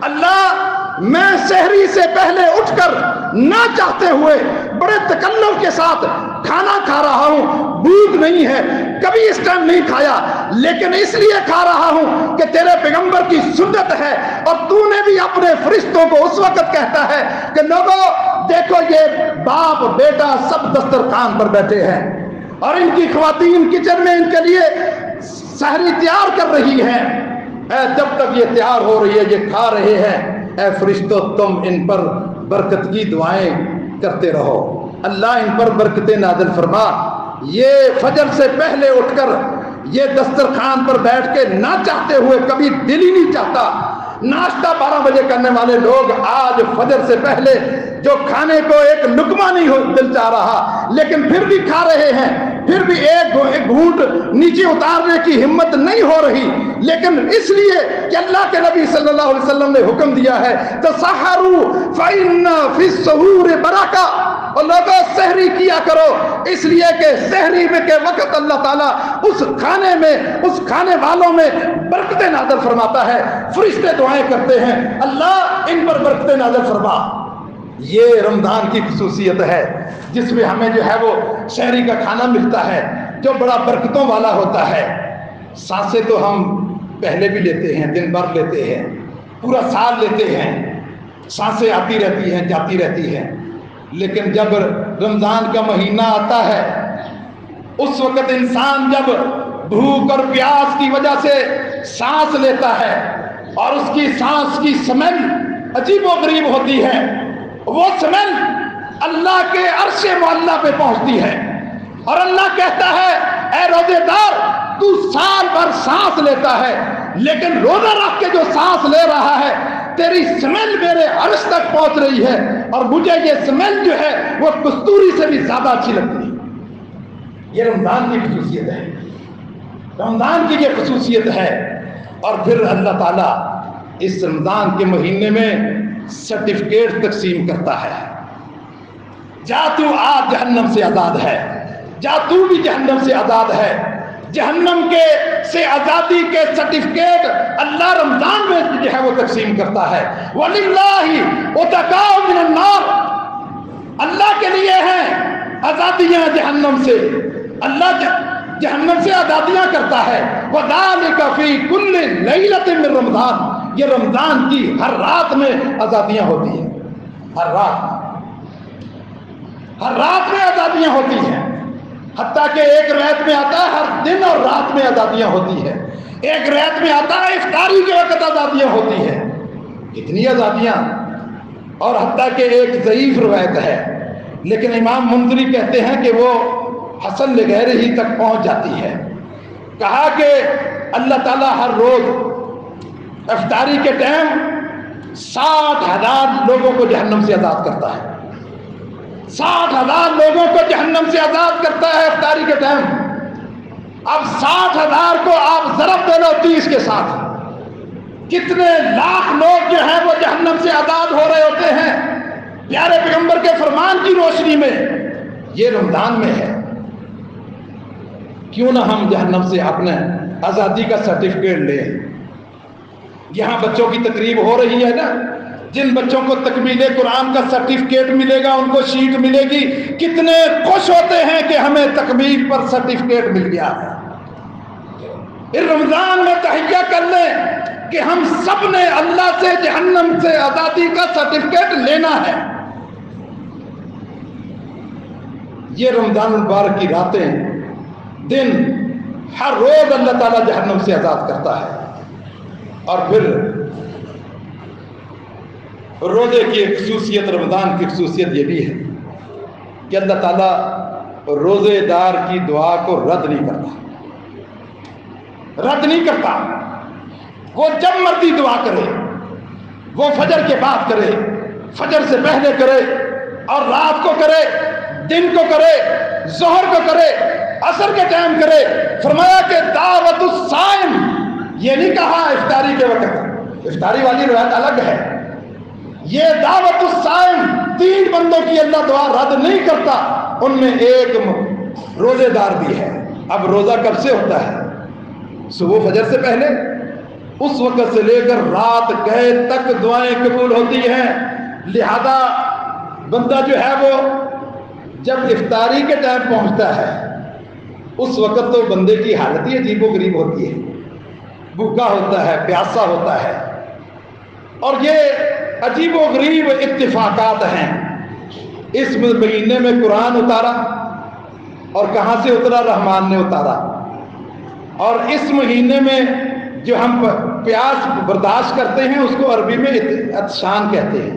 اللہ، میں سحری سے پہلے اٹھ کر نہ چاہتے ہوئے بڑے تکلف کے ساتھ کھانا کھا رہا ہوں، بھوک نہیں ہے، کبھی اس ٹائم نہیں کھایا، لیکن اس لیے کھا رہا ہوں کہ تیرے پیغمبر کی سنت ہے، اور تو نے بھی اپنے فرشتوں کو اس وقت کہتا ہے کہ لوگوں دیکھو یہ باپ بیٹا سب دسترخوان پر بیٹھے ہیں، اور ان کی خواتین کچن میں ان کے لیے سحری تیار کر رہی ہیں، اے جب تک یہ تیار ہو رہی ہے یہ کھا رہے ہیں، اے فرشتوں تم ان پر برکت کی دعائیں کرتے رہو، اللہ ان پر برکتیں نازل فرما۔ یہ فجر سے پہلے اٹھ کر یہ دسترخوان پر بیٹھ کے نہ چاہتے ہوئے کبھی دل ہی نہیں چاہتا، ناشتہ 12 بجے کرنے والے لوگ آج فجر سے پہلے جو کھانے کو ایک لقمہ نہیں دل چاہ رہا لیکن پھر بھی کھا رہے ہیں، پھر بھی ایک گھونٹ نیچے اتارنے کی ہمت نہیں ہو رہی، لیکن اس لیے کہ اللہ کے نبی صلی اللہ علیہ وسلم نے حکم دیا ہے تسحروا فإن فی السحور برکہ، اور لوگوں سحری کیا کرو، اس لیے کہ سحری میں کے وقت اللہ تعالیٰ اس کھانے میں اس کھانے والوں میں برکتیں نازل فرماتا ہے، فرشتے دعائیں کرتے ہیں اللہ ان پر برکتیں نازل فرما۔ یہ رمضان کی خصوصیت ہے جس میں ہمیں جو ہے وہ سحری کا کھانا ملتا ہے جو بڑا برکتوں والا ہوتا ہے۔ سانسیں تو ہم پہلے بھی لیتے ہیں، دن بھر لیتے ہیں، پورا سال لیتے ہیں، سانسیں آتی رہتی ہیں جاتی رہتی ہیں، لیکن جب رمضان کا مہینہ آتا ہے اس وقت انسان جب بھوک اور پیاس کی وجہ سے سانس لیتا ہے اور اس کی سانس کی سمیل عجیب و غریب ہوتی ہے، وہ سمیل اللہ کے عرش معلیٰ پہ پہنچتی ہے، اور اللہ کہتا ہے اے روزے دار تو سال بھر سانس لیتا ہے لیکن روزہ رکھ کے جو سانس لے رہا ہے تیری سمیل میرے عرش تک پہنچ رہی ہے، اور مجھے یہ سمیل جو ہے وہ کستوری سے بھی زیادہ اچھی لگتی ہے۔ یہ رمضان کی خصوصیت ہے، رمضان کی یہ خصوصیت ہے۔ اور پھر اللہ تعالیٰ اس رمضان کے مہینے میں سرٹیفکیٹ تقسیم کرتا ہے، جا تو آج جہنم سے آزاد ہے، جا تو بھی جہنم سے آزاد ہے۔ جہنم کے سے آزادی کے سرٹیفکیٹ اللہ رمضان میں جو ہے وہ تقسیم کرتا ہے۔ وَلِلَّهِ عُتَقَاءُ مِنَ النَّارِ، اللہ کے لیے ہیں آزادیاں جہنم سے، اللہ جہنم سے آزادیاں کرتا ہے۔ وَذَلِكَ فِي كُلِّ لَيْلَةٍ مِّن رمضان، یہ رمضان کی ہر رات میں آزادیاں ہوتی ہیں، ہر رات میں آزادیاں ہوتی ہیں، حتیٰ کہ ایک روایت میں آتا ہے ہر دن اور رات میں آزادیاں ہوتی ہیں، ایک روایت میں آتا ہے افطاری کے وقت آزادیاں ہوتی ہیں، کتنی آزادیاں۔ اور حتیٰ کہ ایک ضعیف روایت ہے لیکن امام منذری کہتے ہیں کہ وہ حسن لغیر ہی تک پہنچ جاتی ہے، کہا کہ اللہ تعالیٰ ہر روز افطاری کے ٹائم 60,000 لوگوں کو جہنم سے آزاد کرتا ہے، 60,000 لوگوں کو جہنم سے آزاد کرتا ہے افطاری کے ٹائم۔ اب 60,000 کو آپ ضرب دے لو 30 کے ساتھ، کتنے لاکھ لوگ جو ہیں وہ جہنم سے آزاد ہو رہے ہوتے ہیں پیارے پیغمبر کے فرمان کی روشنی میں۔ یہ رمضان میں ہے، کیوں نہ ہم جہنم سے اپنے آزادی کا سرٹیفکیٹ لیں۔ یہاں بچوں کی تقریب ہو رہی ہے نا، جن بچوں کو تکمیل قرآن کا سرٹیفکیٹ ملے گا، ان کو شیٹ ملے گی، کتنے خوش ہوتے ہیں کہ ہمیں تکمیل پر سرٹیفکیٹ مل گیا ہے۔ اس رمضان میں تہیہ کر لیں کہ ہم سب نے اللہ سے جہنم سے آزادی کا سرٹیفکیٹ لینا ہے۔ یہ رمضان المبارک کی راتیں دن ہر روز اللہ تعالیٰ جہنم سے آزاد کرتا ہے۔ اور پھر روزے کی ایک خصوصیت، رمضان کی خصوصیت یہ بھی ہے کہ اللہ تعالیٰ روزے دار کی دعا کو رد نہیں کرتا۔ وہ جب مرضی دعا کرے، وہ فجر کے بعد کرے، فجر سے پہلے کرے، اور رات کو کرے، دن کو کرے، ظہر کو کرے، عصر کے ٹائم کرے۔ فرمایا کہ دعوت الصائم، یہ نہیں کہا افطاری کے وقت، افطاری والی روایت الگ ہے، یہ دعوت الصائم 3 بندوں کی اللہ دعا رد نہیں کرتا، ان میں ایک روزے دار بھی ہے۔ اب روزہ کب سے ہوتا ہے؟ صبح فجر سے پہلے، اس وقت سے لے کر رات گئے تک دعائیں قبول ہوتی ہیں۔ لہذا بندہ جو ہے وہ جب افطاری کے ٹائم پہنچتا ہے اس وقت تو بندے کی حالت ہی عجیب و غریب ہوتی ہے، بھوکا ہوتا ہے، پیاسا ہوتا ہے، اور یہ عجیب و غریب اتفاقات ہیں۔ اس مہینے میں قرآن اتارا، اور کہاں سے اترا؟ رحمان نے اتارا۔ اور اس مہینے میں جو ہم پیاس برداشت کرتے ہیں اس کو عربی میں عطشان کہتے ہیں،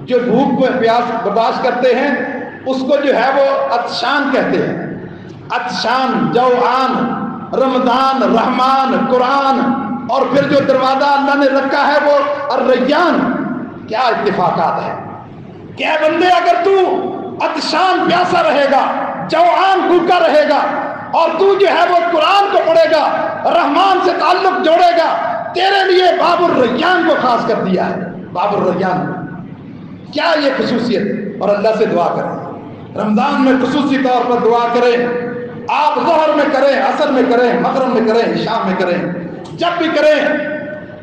جو بھوک میں پیاس برداشت کرتے ہیں اس کو جو ہے وہ عطشان کہتے ہیں۔ عطشان، جوعان، رمضان، رحمان، قرآن، اور پھر جو دروازہ اللہ نے رکھا ہے وہ الریان۔ کیا اتفاقات ہیں! کیا بندے، اگر تو عطشان پیاسا رہے گا، جوعان بھوکا رہے گا، اور تو جو ہے وہ قرآن کو پڑھے گا، رحمان سے تعلق جوڑے گا، تیرے لیے باب الریان کو خاص کر دیا ہے۔ باب الریان، کیا یہ خصوصیت! اور اللہ سے دعا کریں، رمضان میں خصوصی طور پر دعا کریں۔ آپ ظہر میں کریں، عصر میں کریں، مغرب میں کریں، شام میں کریں، جب بھی کریں،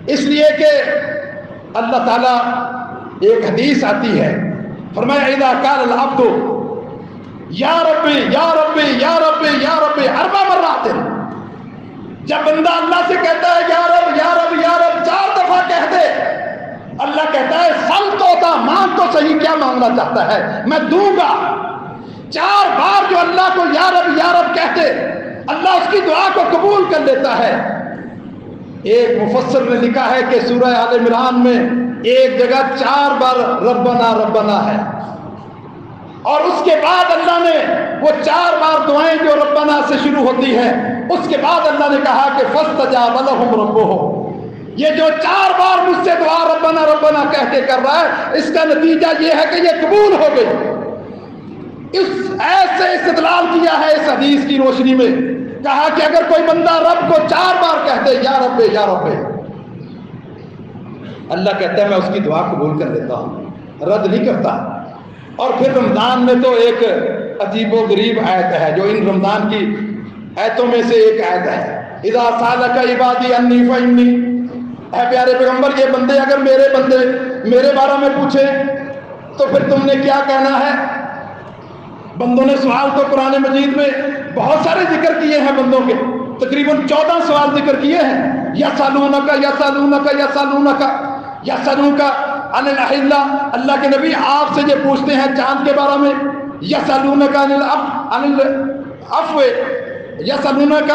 اس لیے کہ اللہ تعالیٰ، ایک حدیث آتی ہے، فرمایا اذا قال العبد یا ربی یا ربی یا ربی یا ربی 4 مرات، جب بندہ اللہ سے کہتا ہے یا رب یا رب یا رب 4 دفعہ کہہ دے، اللہ کہتا ہے سل تو ہوتا، مانگ تو صحیح، کیا مانگنا چاہتا ہے میں دوں گا۔ 4 بار جو اللہ کو یا رب کہتے، اللہ اس کی دعا کو قبول کر لیتا ہے۔ ایک مفسر نے لکھا ہے کہ سورہ آل عمران میں ایک جگہ 4 بار ربنا ربنا ہے، اور اس کے بعد اللہ نے وہ 4 بار دعائیں جو ربنا سے شروع ہوتی ہیں، اس کے بعد اللہ نے کہا کہ فاستجاب لهم ربهم۔ یہ جو 4 بار مجھ سے دعا ربنا ربنا کہہ کے کر رہا ہے، اس کا نتیجہ یہ ہے کہ یہ قبول ہو گئی۔ اس ایسے استدلال کیا ہے اس حدیث کی روشنی میں، کہا کہ اگر کوئی بندہ رب کو 4 بار کہتے یا رب یا رب، اللہ کہتا ہے میں اس کی دعا قبول کر لیتا ہوں، رد نہیں کرتا۔ اور پھر رمضان میں تو ایک عجیب و غریب آیت ہے جو ان رمضان کی آیتوں میں سے ایک آیت ہے، اذا سالک عبادی انی فانی۔ اے پیارے پیغمبر، یہ بندے اگر میرے بندے میرے بارے میں پوچھیں تو پھر تم نے کیا کہنا ہے؟ بندوں نے سوال تو قرآن مجید میں بہت سارے ذکر کیے ہیں، بندوں کے تقریباً 14 سوال ذکر کیے ہیں۔ یسألونک یسألونک یسألونک یسألونک عن الأحلة، اللہ کے نبی آپ سے یہ پوچھتے ہیں چاند کے بارے میں، یسألونک عن العفو، یسألونک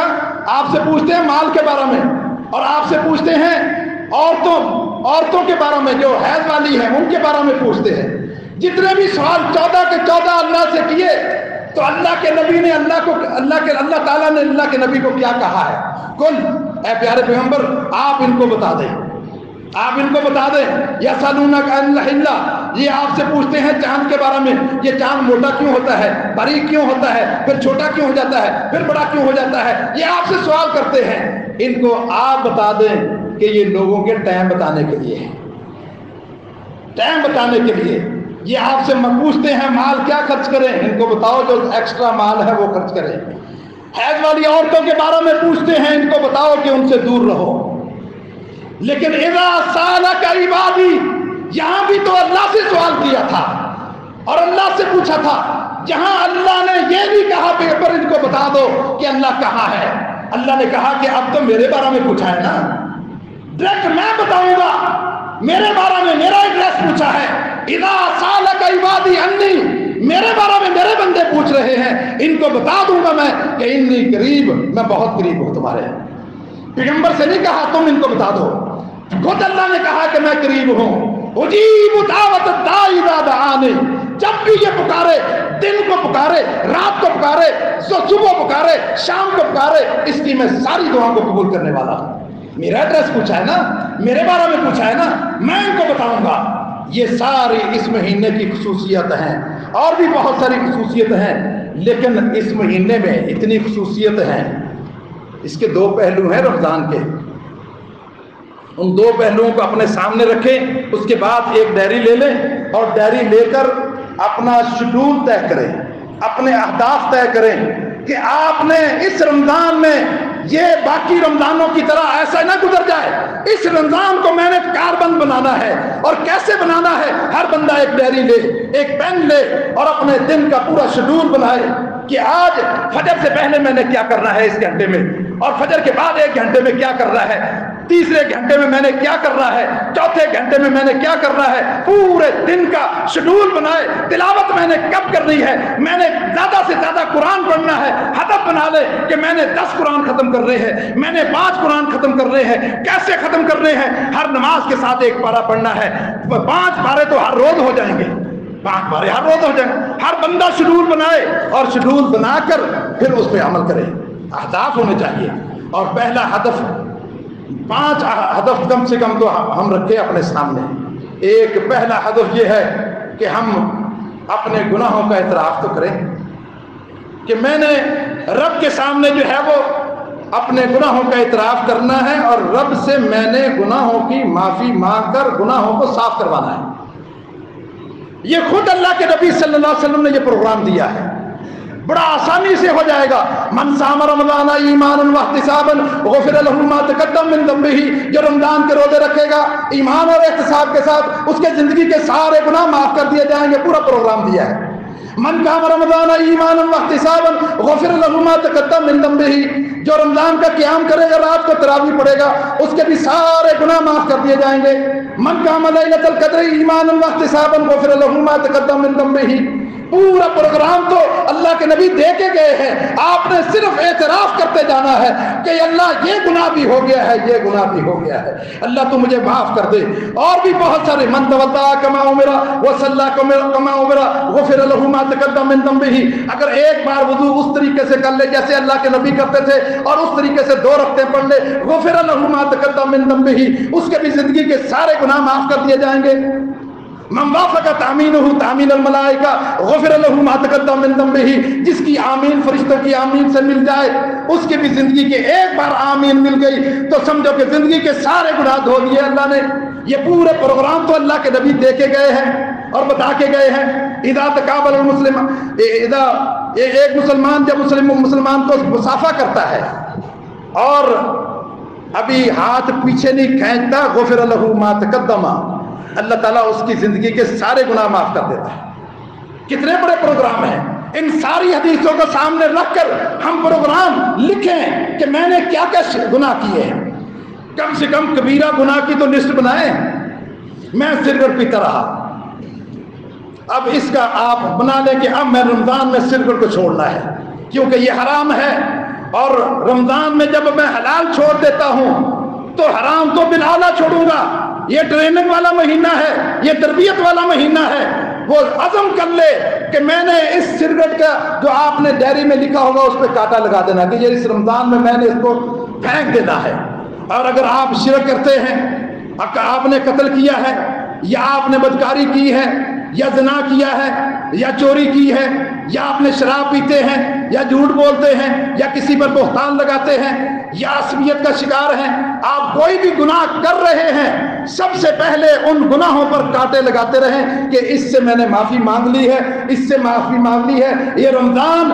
آپ سے پوچھتے ہیں مال کے بارے میں، اور آپ سے پوچھتے ہیں عورتوں کے بارے میں جو حیض والی ہیں ان کے بارے میں پوچھتے ہیں۔ جتنے بھی سوال 14 کے 14 اللہ سے کیے، تو اللہ کے نبی نے اللہ تعالیٰ نے اللہ کے نبی کو کیا کہا ہے؟ کل، اے پیارے پیغمبر آپ ان کو بتا دیں، آپ ان کو بتا دیں، یسألونک عن الأحلة، یہ آپ سے پوچھتے ہیں چاند کے بارے میں، یہ چاند موٹا کیوں ہوتا ہے، باریک کیوں ہوتا ہے، پھر چھوٹا کیوں ہو جاتا ہے، پھر بڑا کیوں ہو جاتا ہے، یہ آپ سے سوال کرتے ہیں۔ ان کو آپ بتا دیں کہ یہ لوگوں کے ٹائم بتانے کے لیے ہے، ٹائم بتانے کے لیے۔ یہ آپ سے پوچھتے ہیں مال کیا خرچ کریں، ان کو بتاؤ جو ایکسٹرا مال ہے وہ خرچ کریں۔ حیض والی عورتوں کے بارے میں پوچھتے ہیں، ان کو بتاؤ کہ ان سے دور رہو۔ لیکن اذا سالک عبادی، یہاں بھی تو اللہ سے سوال کیا تھا اور اللہ سے پوچھا تھا، جہاں اللہ نے یہ بھی کہا پیغمبر ان کو بتا دو کہ اللہ کہاں ہے۔ اللہ نے کہا کہ اب تو میرے بارے میں پوچھا ہے نا، ڈائریکٹ میں بتاؤں گا، میرے بارے میں میرا ایڈریس پوچھا ہے۔ اذا سالک عبادی انی، میرے بارے میں میرے بندے پوچھ رہے ہیں، ان کو بتا دوں گا میں کہ انی قریب، میں بہت قریب ہوں تمہارے۔ پیغمبر سے نہیں کہا تم ان کو بتا دو، خود اللہ نے کہا کہ میں قریب ہوں۔ اجیب دعوت الداعی اذا دعانی، جب بھی یہ پکارے، دن کو پکارے، رات کو پکارے، صبح پکارے، شام کو پکارے، اس کی میں ساری دعاؤں کو قبول کرنے والا ہوں۔ میرا ایڈریس پوچھا ہے نا، میرے بارے میں پوچھا ہے نا، میں ان کو بتاؤں گا۔ یہ ساری اس مہینے کی خصوصیت ہیں، اور بھی بہت ساری خصوصیت ہیں، لیکن اس مہینے میں اتنی خصوصیت ہیں۔ اس کے 2 پہلو ہیں رمضان کے، ان 2 پہلوؤں کو اپنے سامنے رکھیں۔ اس کے بعد ایک ڈائری لے لیں اور ڈائری لے کر اپنا شیڈول طے کریں، اپنے اہداف طے کریں کہ آپ نے اس رمضان میں یہ باقی رمضانوں کی طرح ایسا نہ گزر جائے. اس رمضان کو میں نے کاربند بنانا ہے. اور کیسے بنانا ہے؟ ہر بندہ ایک ڈائری لے, ایک پین لے اور اپنے دن کا پورا شیڈول بنائے کہ آج فجر سے پہلے میں نے کیا کرنا ہے اس گھنٹے میں, اور فجر کے بعد 1 گھنٹے میں کیا کرنا ہے, تیسرے گھنٹے میں میں نے کیا کرنا ہے, چوتھے گھنٹے میں میں نے کیا کرنا ہے. پورے دن کا شیڈول بنائے. تلاوت میں نے کب کرنی ہے, میں نے زیادہ سے زیادہ قرآن پڑھنا ہے. ہدف بنا لے کہ میں نے 10 قرآن ختم کرنے ہیں, میں نے 5 قرآن ختم کرنے ہیں. کیسے ختم کرنے ہیں؟ ہر نماز کے ساتھ 1 پارہ پڑھنا ہے. 5 پارے تو ہر روز ہو جائیں گے, 5 پارے ہر روز ہو جائیں گے. ہر بندہ شیڈول بنائے اور شیڈول بنا کر پھر اس پہ عمل کرے. اہداف ہونے چاہیے. اور پہلا ہدف, 5 ہدف کم سے کم تو ہم رکھیں اپنے سامنے. ایک پہلا ہدف یہ ہے کہ ہم اپنے گناہوں کا اعتراف تو کریں کہ میں نے رب کے سامنے جو ہے وہ اپنے گناہوں کا اعتراف کرنا ہے اور رب سے میں نے گناہوں کی معافی مانگ کر گناہوں کو صاف کروانا ہے. یہ خود اللہ کے نبی صلی اللہ علیہ وسلم نے یہ پروگرام دیا ہے. بڑا آسانی سے ہو جائے گا. من صام رمضان ایمانا واحتسابا غفر له ما تقدم من ذنبه. جو رمضان کے روزے رکھے گا ایمان اور احتساب کے ساتھ, اس کے زندگی کے سارے گناہ معاف کر دیے جائیں گے. پورا پروگرام دیا ہے. من قام رمضان ایمانا واحتسابا غفر له ما تقدم من ذنبه. جو رمضان کا قیام کرے گا, رات کو تراویح پڑھے گا, اس کے بھی سارے گناہ معاف کر دیے جائیں گے. من قام لیلۃ القدر ایمانا واحتسابا غفر له ما تقدم من ذنبه. پورا پروگرام تو اللہ کے نبی دے کے گئے ہیں. آپ نے صرف اعتراف کرتے جانا ہے کہ اللہ یہ گناہ بھی ہو گیا ہے, یہ گناہ بھی ہو گیا ہے, اللہ تو مجھے معاف کر دے. اور بھی بہت سارے, من توضأ کما امر وصلى کما امر غفر له ما تقدم من ذنبه. اگر ایک بار وضو اس طریقے سے کر لے جیسے اللہ کے نبی کرتے تھے اور اس طریقے سے 2 رکعتیں پڑھ لے, غفر له ما تقدم من ذنبه, اس کے بھی زندگی کے سارے گناہ معاف کر دیے جائیں گے. من وافق تعمینہ تعمین الملائکہ غفر له ما تقدم من ذنبہ. جس کی آمین فرشتوں کی آمین سے مل جائے, اس کے بھی زندگی کے ایک بار آمین مل گئی تو سمجھو کہ زندگی کے سارے گناہ دھو دیے اللہ نے. یہ پورے پروگرام تو اللہ کے نبی دے کے گئے ہیں اور بتا کے گئے ہیں. اذا تقابل المسلم, اذا ایک مسلمان جب مسلمان کو مصافحہ کرتا ہے اور ابھی ہاتھ پیچھے نہیں کھینچتا, غفر له ما تقدم, اللہ تعالیٰ اس کی زندگی کے سارے گناہ معاف کر دیتا ہے. کتنے بڑے پروگرام ہیں. ان ساری حدیثوں کو سامنے رکھ کر ہم پروگرام لکھیں کہ میں نے کیا کیا گناہ کیے ہیں. کم سے کم کبیرہ گناہ کی تو لسٹ بنائیں. میں سگریٹ پیتا رہا, اب اس کا آپ بنا لیں کہ اب میں رمضان میں سگریٹ کو چھوڑنا ہے کیونکہ یہ حرام ہے, اور رمضان میں جب میں حلال چھوڑ دیتا ہوں تو حرام تو بالآلہ چھوڑوں گا. یہ ٹریننگ والا مہینہ ہے, یہ تربیت والا مہینہ ہے. وہ عزم کر لے کہ میں نے اس سگریٹ کا جو آپ نے ڈائری میں لکھا ہوگا اس پہ کانٹا لگا دینا کہ یہ اس رمضان میں نے اس کو پھینک دینا ہے. اور اگر آپ شرک کرتے ہیں, آپ نے قتل کیا ہے یا آپ نے بدکاری کی ہے یا زنا کیا ہے یا چوری کی ہے یا آپ نے شراب پیتے ہیں یا جھوٹ بولتے ہیں یا کسی پر بہتان لگاتے ہیں یا عصبیت کا شکار ہیں, آپ کوئی بھی گناہ کر رہے ہیں, سب سے پہلے ان گناہوں پر کانٹے لگاتے رہیں کہ اس سے میں نے معافی مانگ لی ہے, اس سے معافی مانگ لی ہے. یہ رمضان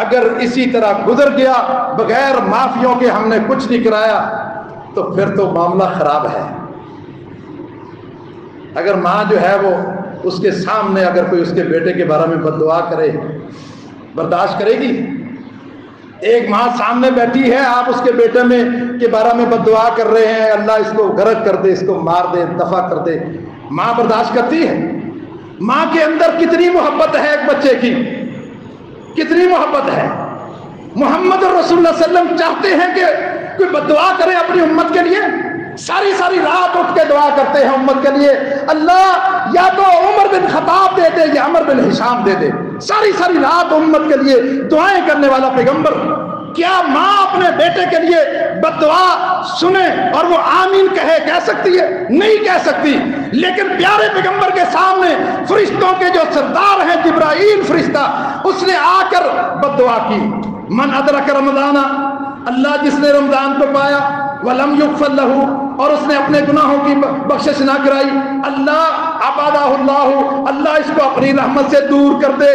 اگر اسی طرح گزر گیا بغیر معافیوں کے, ہم نے کچھ نہیں کرایا, تو پھر تو معاملہ خراب ہے. اگر ماں جو ہے وہ اس کے سامنے اگر کوئی اس کے بیٹے کے بارے میں بد دعا کرے, برداشت کرے گی؟ ایک ماں سامنے بیٹھی ہے, آپ اس کے بیٹے میں کے بارے میں بد دعا کر رہے ہیں, اللہ اس کو غرق کر دے, اس کو مار دے, دفع کر دے. ماں برداشت کرتی ہے؟ ماں کے اندر کتنی محبت ہے ایک بچے کی, کتنی محبت ہے. محمد رسول اللہ صلی اللہ علیہ وسلم چاہتے ہیں کہ کوئی بد دعا کرے اپنی امت کے لیے؟ ساری رات اٹھ کے دعا کرتے ہیں امت کے لیے, اللہ یا تو عمر بن خطاب دے دے یا عمر بن ہشام دے دے. ساری رات امت کے لیے دعائیں کرنے والا پیغمبر. کیا ماں اپنے بیٹے کے لیے بد دعا سنے اور وہ آمین کہہ سکتی ہے؟ نہیں کہہ سکتی. لیکن پیارے پیغمبر کے سامنے فرشتوں کے جو سردار ہیں جبرائیل فرشتہ, اس نے آ کر بد دعا کی. من ادرک رمضان, اللہ جس نے رمضان کو پایا, ولم یغفر لہ, اور اس نے اپنے گناہوں کی بخشش نہ کرائی, اللہ ابعدہ اللہ, اللہ اس کو اپنی رحمت سے دور کر دے.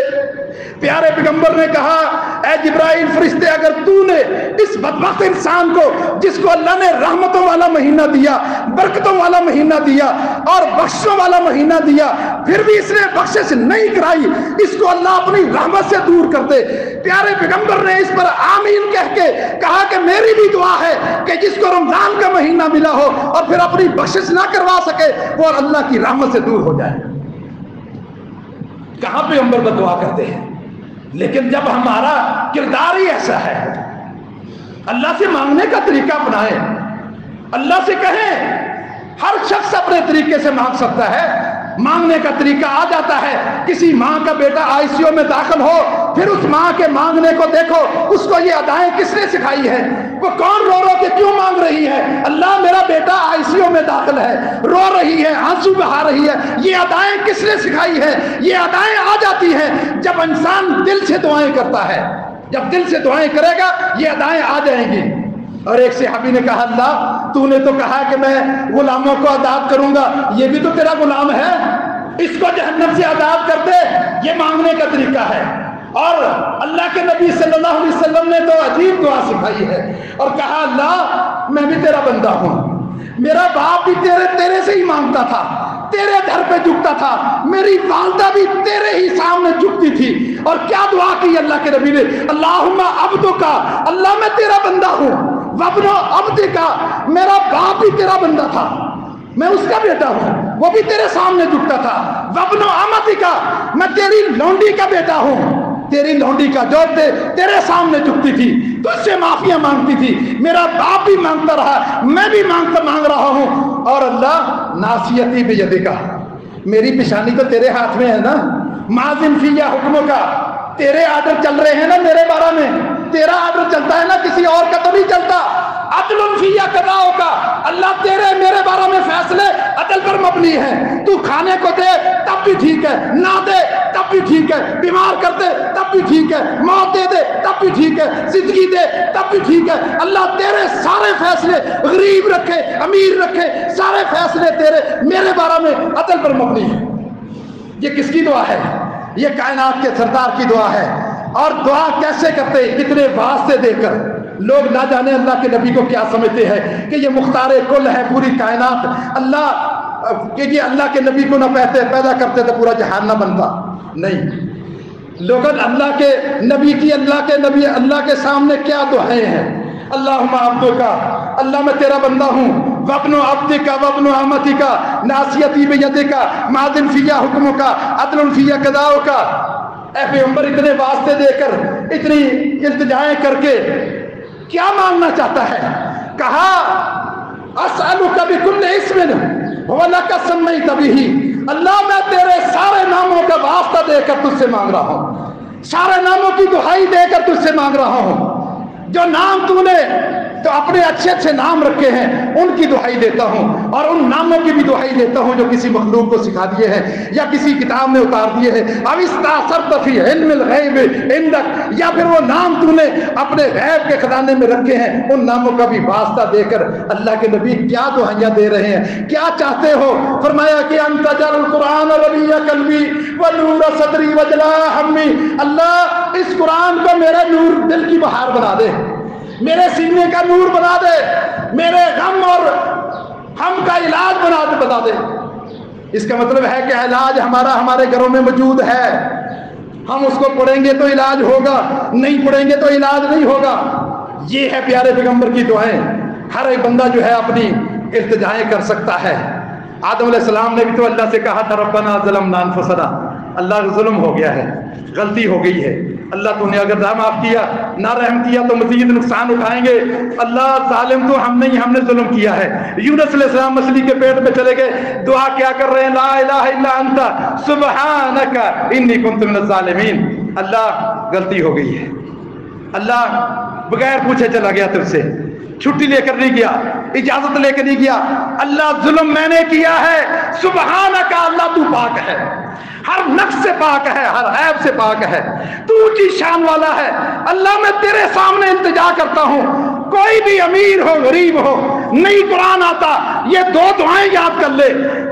پیارے پیغمبر نے کہا اے جبرائیل فرشتے اگر تو نے اس بدبخت انسان کو جس کو اللہ نے رحمتوں والا مہینہ دیا, برکتوں والا مہینہ دیا اور بخشوں والا مہینہ دیا, پھر بھی اس نے بخشش نہیں کرائی, اس کو اللہ اپنی رحمت سے دور کر دے. پیارے پیغمبر نے اس پر آمین کہہ کے کہا کہ میری بھی دعا ہے کہ جس کو رمضان کا مہینہ ملا ہو اور پھر اپنی بخشش نہ کروا سکے وہ اللہ کی رحمت سے دور ہو جائے. کہاں پیغمبر بد دعا کرتے ہیں؟ لیکن جب ہمارا کردار ہی ایسا ہے, اللہ سے مانگنے کا طریقہ اپنائیں, اللہ سے کہیں. ہر شخص اپنے طریقے سے مانگ سکتا ہے, مانگنے کا طریقہ آ جاتا ہے. کسی ماں کا بیٹا آئی سی یو میں داخل ہو, پھر اس ماں کے مانگنے کو دیکھو, اس کو یہ ادائیں کس نے سکھائی ہے؟ وہ کون رو رو کے کیوں مانگ رہی ہے؟ اللہ میرا بیٹا آئی سی یو میں داخل ہے, رو رہی ہے, آنسو بہا رہی ہے, یہ ادائیں کس نے سکھائی ہے؟ یہ ادائیں آ جاتی ہیں جب انسان دل سے دعائیں کرتا ہے. جب دل سے دعائیں کرے گا یہ ادائیں آ جائیں گی. اور ایک صحابی نے کہا اللہ تو نے تو کہا کہ میں غلاموں کو آزاد کروں گا, یہ بھی تو تیرا غلام ہے, اس کو جہنم سے آزاد کر دے. یہ مانگنے کا طریقہ ہے. اور اللہ کے نبی صلی اللہ علیہ وسلم نے تو عجیب دعا سکھائی ہے اور کہا اللہ میں بھی تیرا بندہ ہوں, میرا باپ بھی تیرے سے ہی مانگتا تھا, تیرے گھر پہ جھکتا تھا, میری والدہ بھی تیرے ہی سامنے جھکتی تھی. اور کیا دعا کی اللہ کے نبی نے؟ اللہم عبدک, اللہ میں تیرا بندہ ہوں, وابن عبدک, میرا باپ بھی تیرا بندہ تھا, میں اس کا بیٹا ہوں, وہ بھی تیرے سامنے جھکتا تھا. وابن امتک, میں تیری لونڈی کا بیٹا ہوں, تیری لونڈی کا جو تیرے سامنے جھکتی تھی, تجھ سے معافیاں مانگتی تھی, میرا باپ بھی مانگتا رہا, میں بھی مانگ رہا ہوں. اور اللہ ناصیتی بیدک, میری پیشانی تو تیرے ہاتھ میں ہے نا, ماضٍ فی حکمک, تیرے آرڈر چل رہے ہیں نا میرے بارے میں, تیرا آرڈر چلتا ہے نا, کسی اور کا تو نہیں چلتا. عدل فی قضاؤک, اللہ تیرے میرے بارے میں فیصلے عدل پر مبنی ہیں. تو کھانے کو دے تب بھی ٹھیک ہے, نہ دے تب بھی ٹھیک ہے, بیمار کر دے تب بھی ٹھیک ہے, موت دے دے تب بھی ٹھیک ہے, زندگی دے تب بھی ٹھیک ہے. اللہ تیرے سارے فیصلے, غریب رکھے امیر رکھے, سارے فیصلے تیرے میرے بارے میں عدل پر مبنی ہیں. یہ کس کی دعا ہے؟ یہ کائنات کے سردار کی دعا ہے. اور دعا کیسے کرتے؟ کتنے واسطے دے کر. لوگ نہ جانے اللہ کے نبی کو کیا سمجھتے ہیں کہ یہ مختار کل ہے پوری کائنات. اللہ کہ یہ اللہ کے نبی کو نہ پیدا کرتے تو پورا جہان نہ بنتا. نہیں, لوگ اللہ کے نبی کی اللہ کے سامنے کیا دعائیں ہیں؟ اللہم عبدک, اللہ میں تیرا بندہ ہوں, وابن عبدک وابن امتک, ناصیتی بیدک, ماضٍ فی حکمک, عدل فی قضاؤک. اے پیغمبر اتنے واسطے دے کر, اتنی التجائیں کر کے کیا مانگنا چاہتا ہے؟ کہا اسألک بکل اسم هو لک سمیت بہ, اللہ میں تیرے سارے ناموں کا واسطہ دے کر تجھ سے مانگ رہا ہوں, سارے ناموں کی دہائی دے کر تجھ سے مانگ رہا ہوں. جو نام تو نے تو اپنے اچھے اچھے نام رکھے ہیں ان کی دہائی دیتا ہوں, اور ان ناموں کی بھی دہائی دیتا ہوں جو کسی مخلوق کو سکھا دیے ہیں یا کسی کتاب میں اتار دیے ہیں. اب استاثرت فی علم الغیب عندک, یا پھر وہ نام تو نے اپنے غیب کے خزانے میں رکھے ہیں, ان ناموں کا بھی واسطہ دے کر اللہ کے نبی کیا دہائیاں دے رہے ہیں, کیا چاہتے ہو؟ فرمایا کہ انت جعل القرآن ربیع قلبی ونور صدری وجلاء ہمی, اللہ اس قرآن کو میرا نور دل کی بہار بنا دے, میرے سینے کا نور بنا دے, میرے غم اور ہم کا علاج بنا دے. اس کا مطلب ہے کہ علاج ہمارے گھروں میں موجود ہے, ہم اس کو پڑھیں گے تو علاج ہوگا, نہیں پڑھیں گے تو علاج نہیں ہوگا. یہ ہے پیارے پیغمبر کی دعائیں. ہر ایک بندہ جو ہے اپنی التجائیں کر سکتا ہے. آدم علیہ السلام نے بھی تو اللہ سے کہا تھا ربنا ظلمنا انفسنا, اللہ ظلم ہو گیا ہے, غلطی ہو گئی ہے, اللہ تو نے اگر معاف کیا, نہ رحم کیا تو مزید نقصان اٹھائیں گے. اللہ ظالم تو ہم نہیں, ہم نے ظلم کیا ہے. یونس علیہ السلام مچھلی کے پیٹ میں چلے گئے, دعا کیا کر رہے ہیں؟ لا الہ الا انت سبحانک انی کنت من الظالمین. اللہ غلطی ہو گئی ہے, اللہ بغیر پوچھے چلا گیا تجھ سے, چھٹی لے کر نہیں گیا, اجازت لے کر نہیں گیا. اللہ ظلم میں نے کیا ہے, سبحانک, اللہ تو پاک ہے, ہر نقص سے پاک ہے, ہر عیب سے پاک ہے, تو اونچی شان والا ہے. اللہ میں تیرے سامنے التجا کرتا ہوں, کوئی بھی امیر ہو غریب ہو, نہیں قرآن آتا یہ دو دعائیں یاد کر لے،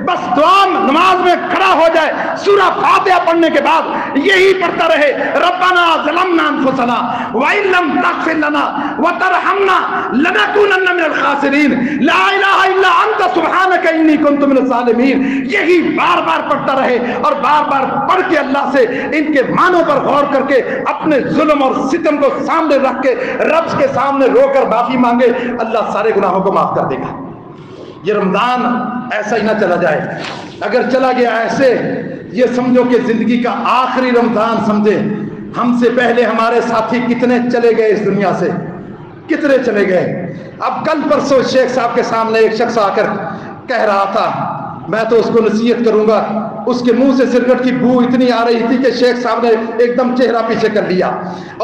بس دعا نماز میں کھڑا ہو جائے، سورہ فاتحہ پڑھنے کے بعد یہی پڑھتا رہے، ربنا ظلمنا انفسنا وان لم تغفر لنا وترحمنا لنکونن من الخاسرین، لا الہ الا انت سبحانک انی کنت من الظالمین، یہی بار بار پڑھتا رہے اور بار بار پڑھ کے اللہ سے ان کے معنوں پر غور کر کے اپنے ظلم اور ستم کو سامنے رکھ کے رب کے سامنے رو کر معافی مانگے، اللہ سارے گناہوں کو معاف کر دے گا۔ یہ رمضان ایسا ہی نہ چلا جائے، اگر چلا گیا ایسے یہ سمجھو کہ زندگی کا آخری رمضان سمجھے۔ ہم سے پہلے ہمارے ساتھی کتنے چلے گئے اس دنیا سے، کتنے چلے گئے۔ اب کل پرسوں شیخ صاحب کے سامنے ایک شخص آ کر کہہ رہا تھا، میں تو اس کو نصیحت کروں گا، اس کے منہ سے سگریٹ کی بو اتنی آ رہی تھی کہ شیخ صاحب نے ایک دم چہرہ پیچھے کر لیا،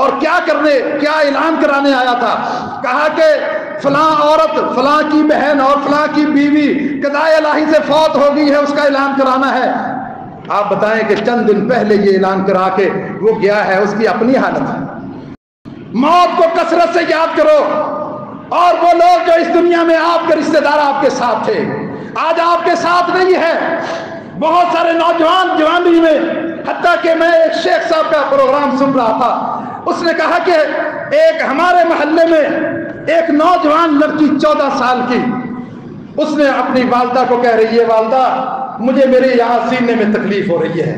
اور کیا اعلان کرانے آیا تھا، کہا کہ فلاں عورت، فلاں کی بہن اور فلاں کی بیوی قضائے الہی سے فوت ہو گئی ہے، اس کا اعلان کرانا ہے۔ آپ بتائیں کہ چند دن پہلے یہ اعلان کرا کے وہ گیا ہے، اس کی اپنی حالت ہے۔ موت کو کثرت سے یاد کرو، اور وہ لوگ جو اس دنیا میں آپ کے رشتہ دار آپ کے ساتھ تھے آج آپ کے ساتھ نہیں ہے۔ بہت سارے نوجوان جوانی میں، حتیٰ کہ میں ایک شیخ صاحب کا پروگرام سن رہا تھا، اس نے کہا کہ ایک ہمارے محلے میں ایک نوجوان لڑکی 14 سال کی، اس نے اپنی والدہ کو کہہ رہی ہے، والدہ مجھے میرے یہاں سینے میں تکلیف ہو رہی ہے۔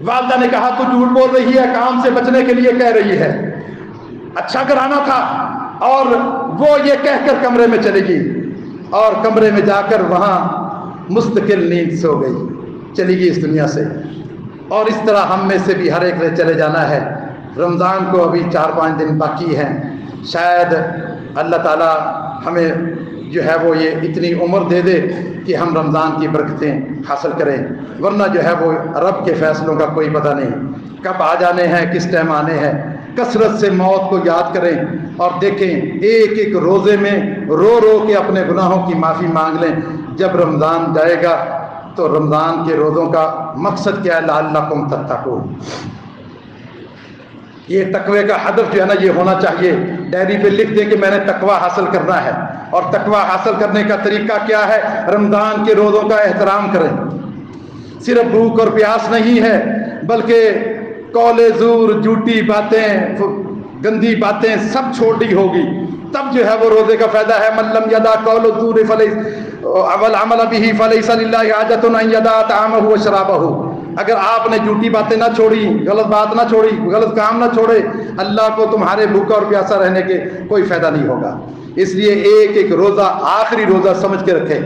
والدہ نے کہا تو جھوٹ بول رہی ہے، کام سے بچنے کے لیے کہہ رہی ہے، اچھا کرانا تھا۔ اور وہ یہ کہہ کر کمرے میں چلے گی، اور کمرے میں جا کر وہاں مستقل نیند سو گئی، چلی گئی اس دنیا سے۔ اور اس طرح ہم میں سے بھی ہر ایک نے چلے جانا ہے۔ رمضان کو ابھی 4-5 دن باقی ہیں، شاید اللہ تعالیٰ ہمیں جو ہے وہ یہ اتنی عمر دے دے کہ ہم رمضان کی برکتیں حاصل کریں، ورنہ جو ہے وہ رب کے فیصلوں کا کوئی پتہ نہیں، کب آ جانے ہیں، کس ٹائم آنے ہیں۔ کثرت سے موت کو یاد کریں اور دیکھیں، ایک ایک روزے میں رو رو کے اپنے گناہوں کی معافی مانگ لیں۔ جب رمضان جائے گا تو رمضان کے روزوں کا مقصد کیا ہے؟ لعلکم تتقون۔ یہ تقوی کا ہدف جو ہے نا یہ ہونا چاہیے، ڈائری پہ لکھ دیں کہ میں نے تقوی حاصل کرنا ہے، اور تقوی حاصل کرنے کا طریقہ کیا ہے؟ رمضان کے روزوں کا احترام کریں۔ صرف بھوک اور پیاس نہیں ہے، بلکہ قول زور، جھوٹی باتیں، گندی باتیں سب چھوڑی ہوگی، تب جو ہے وہ روزے کا فائدہ ہے۔ من لم یدع قول الزور والعمل به فلیس للہ حاجۃ ان یدع طعامہ وشرابہ۔ اگر آپ نے جھوٹی باتیں نہ چھوڑی، غلط بات نہ چھوڑی، غلط کام نہ چھوڑے، اللہ کو تمہارے بھوکا اور پیاسا رہنے کے کوئی فائدہ نہیں ہوگا۔ اس لیے ایک ایک روزہ آخری روزہ سمجھ کے رکھیں۔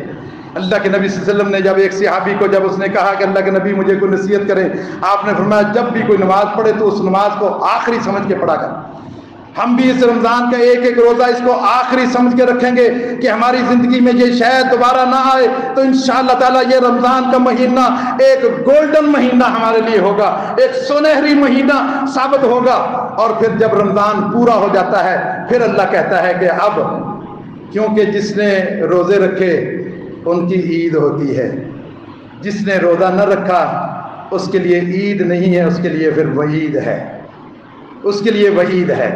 اللہ کے نبی صلی اللہ علیہ وسلم نے جب ایک صحابی کو جب اس نے کہا کہ اللہ کے نبی مجھے کوئی نصیحت کریں، آپ نے فرمایا جب بھی کوئی نماز پڑھے تو اس نماز کو آخری سمجھ کے پڑھا کر۔ ہم بھی اس رمضان کا ایک ایک روزہ اس کو آخری سمجھ کے رکھیں گے کہ ہماری زندگی میں یہ شاید دوبارہ نہ آئے، تو انشاءاللہ تعالیٰ یہ رمضان کا مہینہ ایک گولڈن مہینہ ہمارے لیے ہوگا، ایک سنہری مہینہ ثابت ہوگا۔ اور پھر جب رمضان پورا ہو جاتا ہے پھر اللہ کہتا ہے کہ اب کیونکہ جس نے روزے رکھے ان کی عید ہوتی ہے، جس نے روزہ نہ رکھا اس کے لیے عید نہیں ہے، اس کے لیے پھر وعید ہے، اس کے لیے وعید ہے۔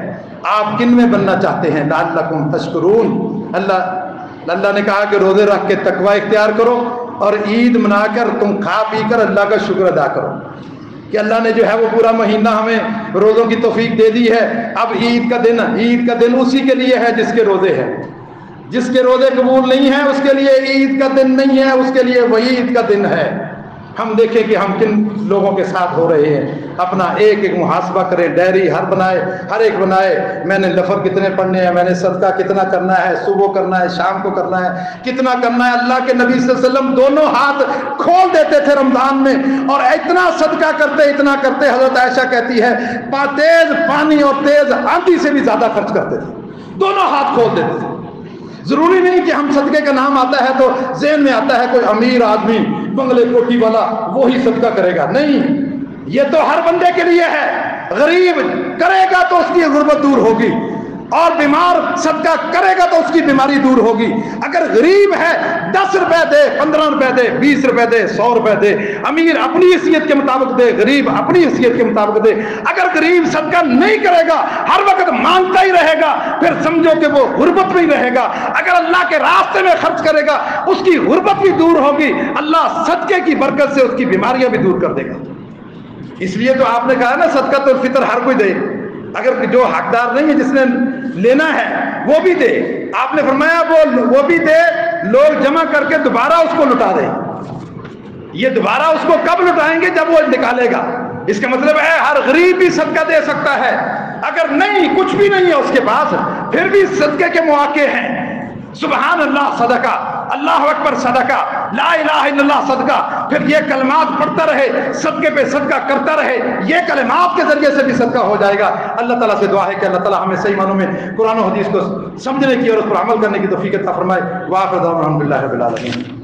آپ کن میں بننا چاہتے ہیں؟ لعلکم تشکرون۔ اللہ نے کہا کہ روزے رکھ کے تقوی اختیار کرو، اور عید منا کر تم کھا پی کر اللہ کا شکر ادا کرو کہ اللہ نے جو ہے وہ پورا مہینہ ہمیں روزوں کی توفیق دے دی ہے۔ اب عید کا دن اسی کے لیے ہے جس کے روزے ہیں۔ جس کے روزے قبول نہیں ہیں اس کے لیے عید کا دن نہیں ہے، اس کے لیے وعید کا دن ہے۔ ہم دیکھیں کہ ہم کن لوگوں کے ساتھ ہو رہے ہیں، اپنا ایک ایک محاسبہ کریں، ڈائری ہر ایک بنائے، میں نے نفل کتنے پڑھنے ہیں، میں نے صدقہ کتنا کرنا ہے، صبح کرنا ہے، شام کو کرنا ہے، کتنا کرنا ہے۔ اللہ کے نبی صلی اللہ علیہ وسلم دونوں ہاتھ کھول دیتے تھے رمضان میں، اور اتنا صدقہ کرتے اتنا کرتے، حضرت عائشہ کہتی ہے تیز پانی اور تیز آندھی سے بھی زیادہ خرچ کرتے تھے، دونوں ہاتھ کھول دیتے تھے۔ ضروری نہیں کہ ہم صدقے کا نام آتا ہے تو ذہن میں آتا ہے کوئی امیر آدمی بنگلے کوٹھی والا وہی صدقہ کرے گا، نہیں، یہ تو ہر بندے کے لیے ہے۔ غریب کرے گا تو اس کی غربت دور ہوگی، اور بیمار صدقہ کرے گا تو اس کی بیماری دور ہوگی. اگر غریب ہے 10 روپے دے، 15 روپے دے، 20 روپے دے، 100 روپے دے. امیر اپنی حیثیت کے مطابق دے، غریب اپنی حیثیت کے مطابق دے. اگر غریب صدقہ نہیں کرے گا، ہر وقت مانگتا ہی رہے گا، پھر سمجھو کہ وہ غربت میں ہی رہے گا. اگر اللہ کے راستے میں خرچ کرے گا، اس کی غربت بھی دور ہوگی، اللہ صدقے کی برکت سے اس کی بیماریاں بھی دور کر دے گا. اس لیے تو آپ نے کہا نا صدقۃ الفطر ہر کوئی دے. اگر جو حقدار نہیں ہے، جس نے لینا ہے وہ بھی دے. آپ نے فرمایا وہ بھی دے، لوگ جمع کر کے دوبارہ اس کو لٹا دے. یہ دوبارہ اس کو کب لٹائیں گے؟ جب وہ نکالے گا. اس کا مطلب ہے ہر غریب بھی صدقہ دے سکتا ہے. اگر نہیں، کچھ بھی نہیں ہے اس کے پاس، پھر بھی صدقے کے مواقع ہیں. سبحان اللہ صدقہ، اللہ اکبر صدقہ، لا الہ الا اللہ صدقہ. پھر یہ کلمات پڑھتا رہے، صدقے پہ صدقہ کرتا رہے، یہ کلمات کے ذریعے سے بھی صدقہ ہو جائے گا. اللہ تعالیٰ سے دعا ہے کہ اللہ تعالیٰ ہمیں صحیح معنوں میں قرآن و حدیث کو سمجھنے کی اور اس پر عمل کرنے کی توفیق عطا فرمائے. وآخر دعوانا الحمدللہ رب العالمین.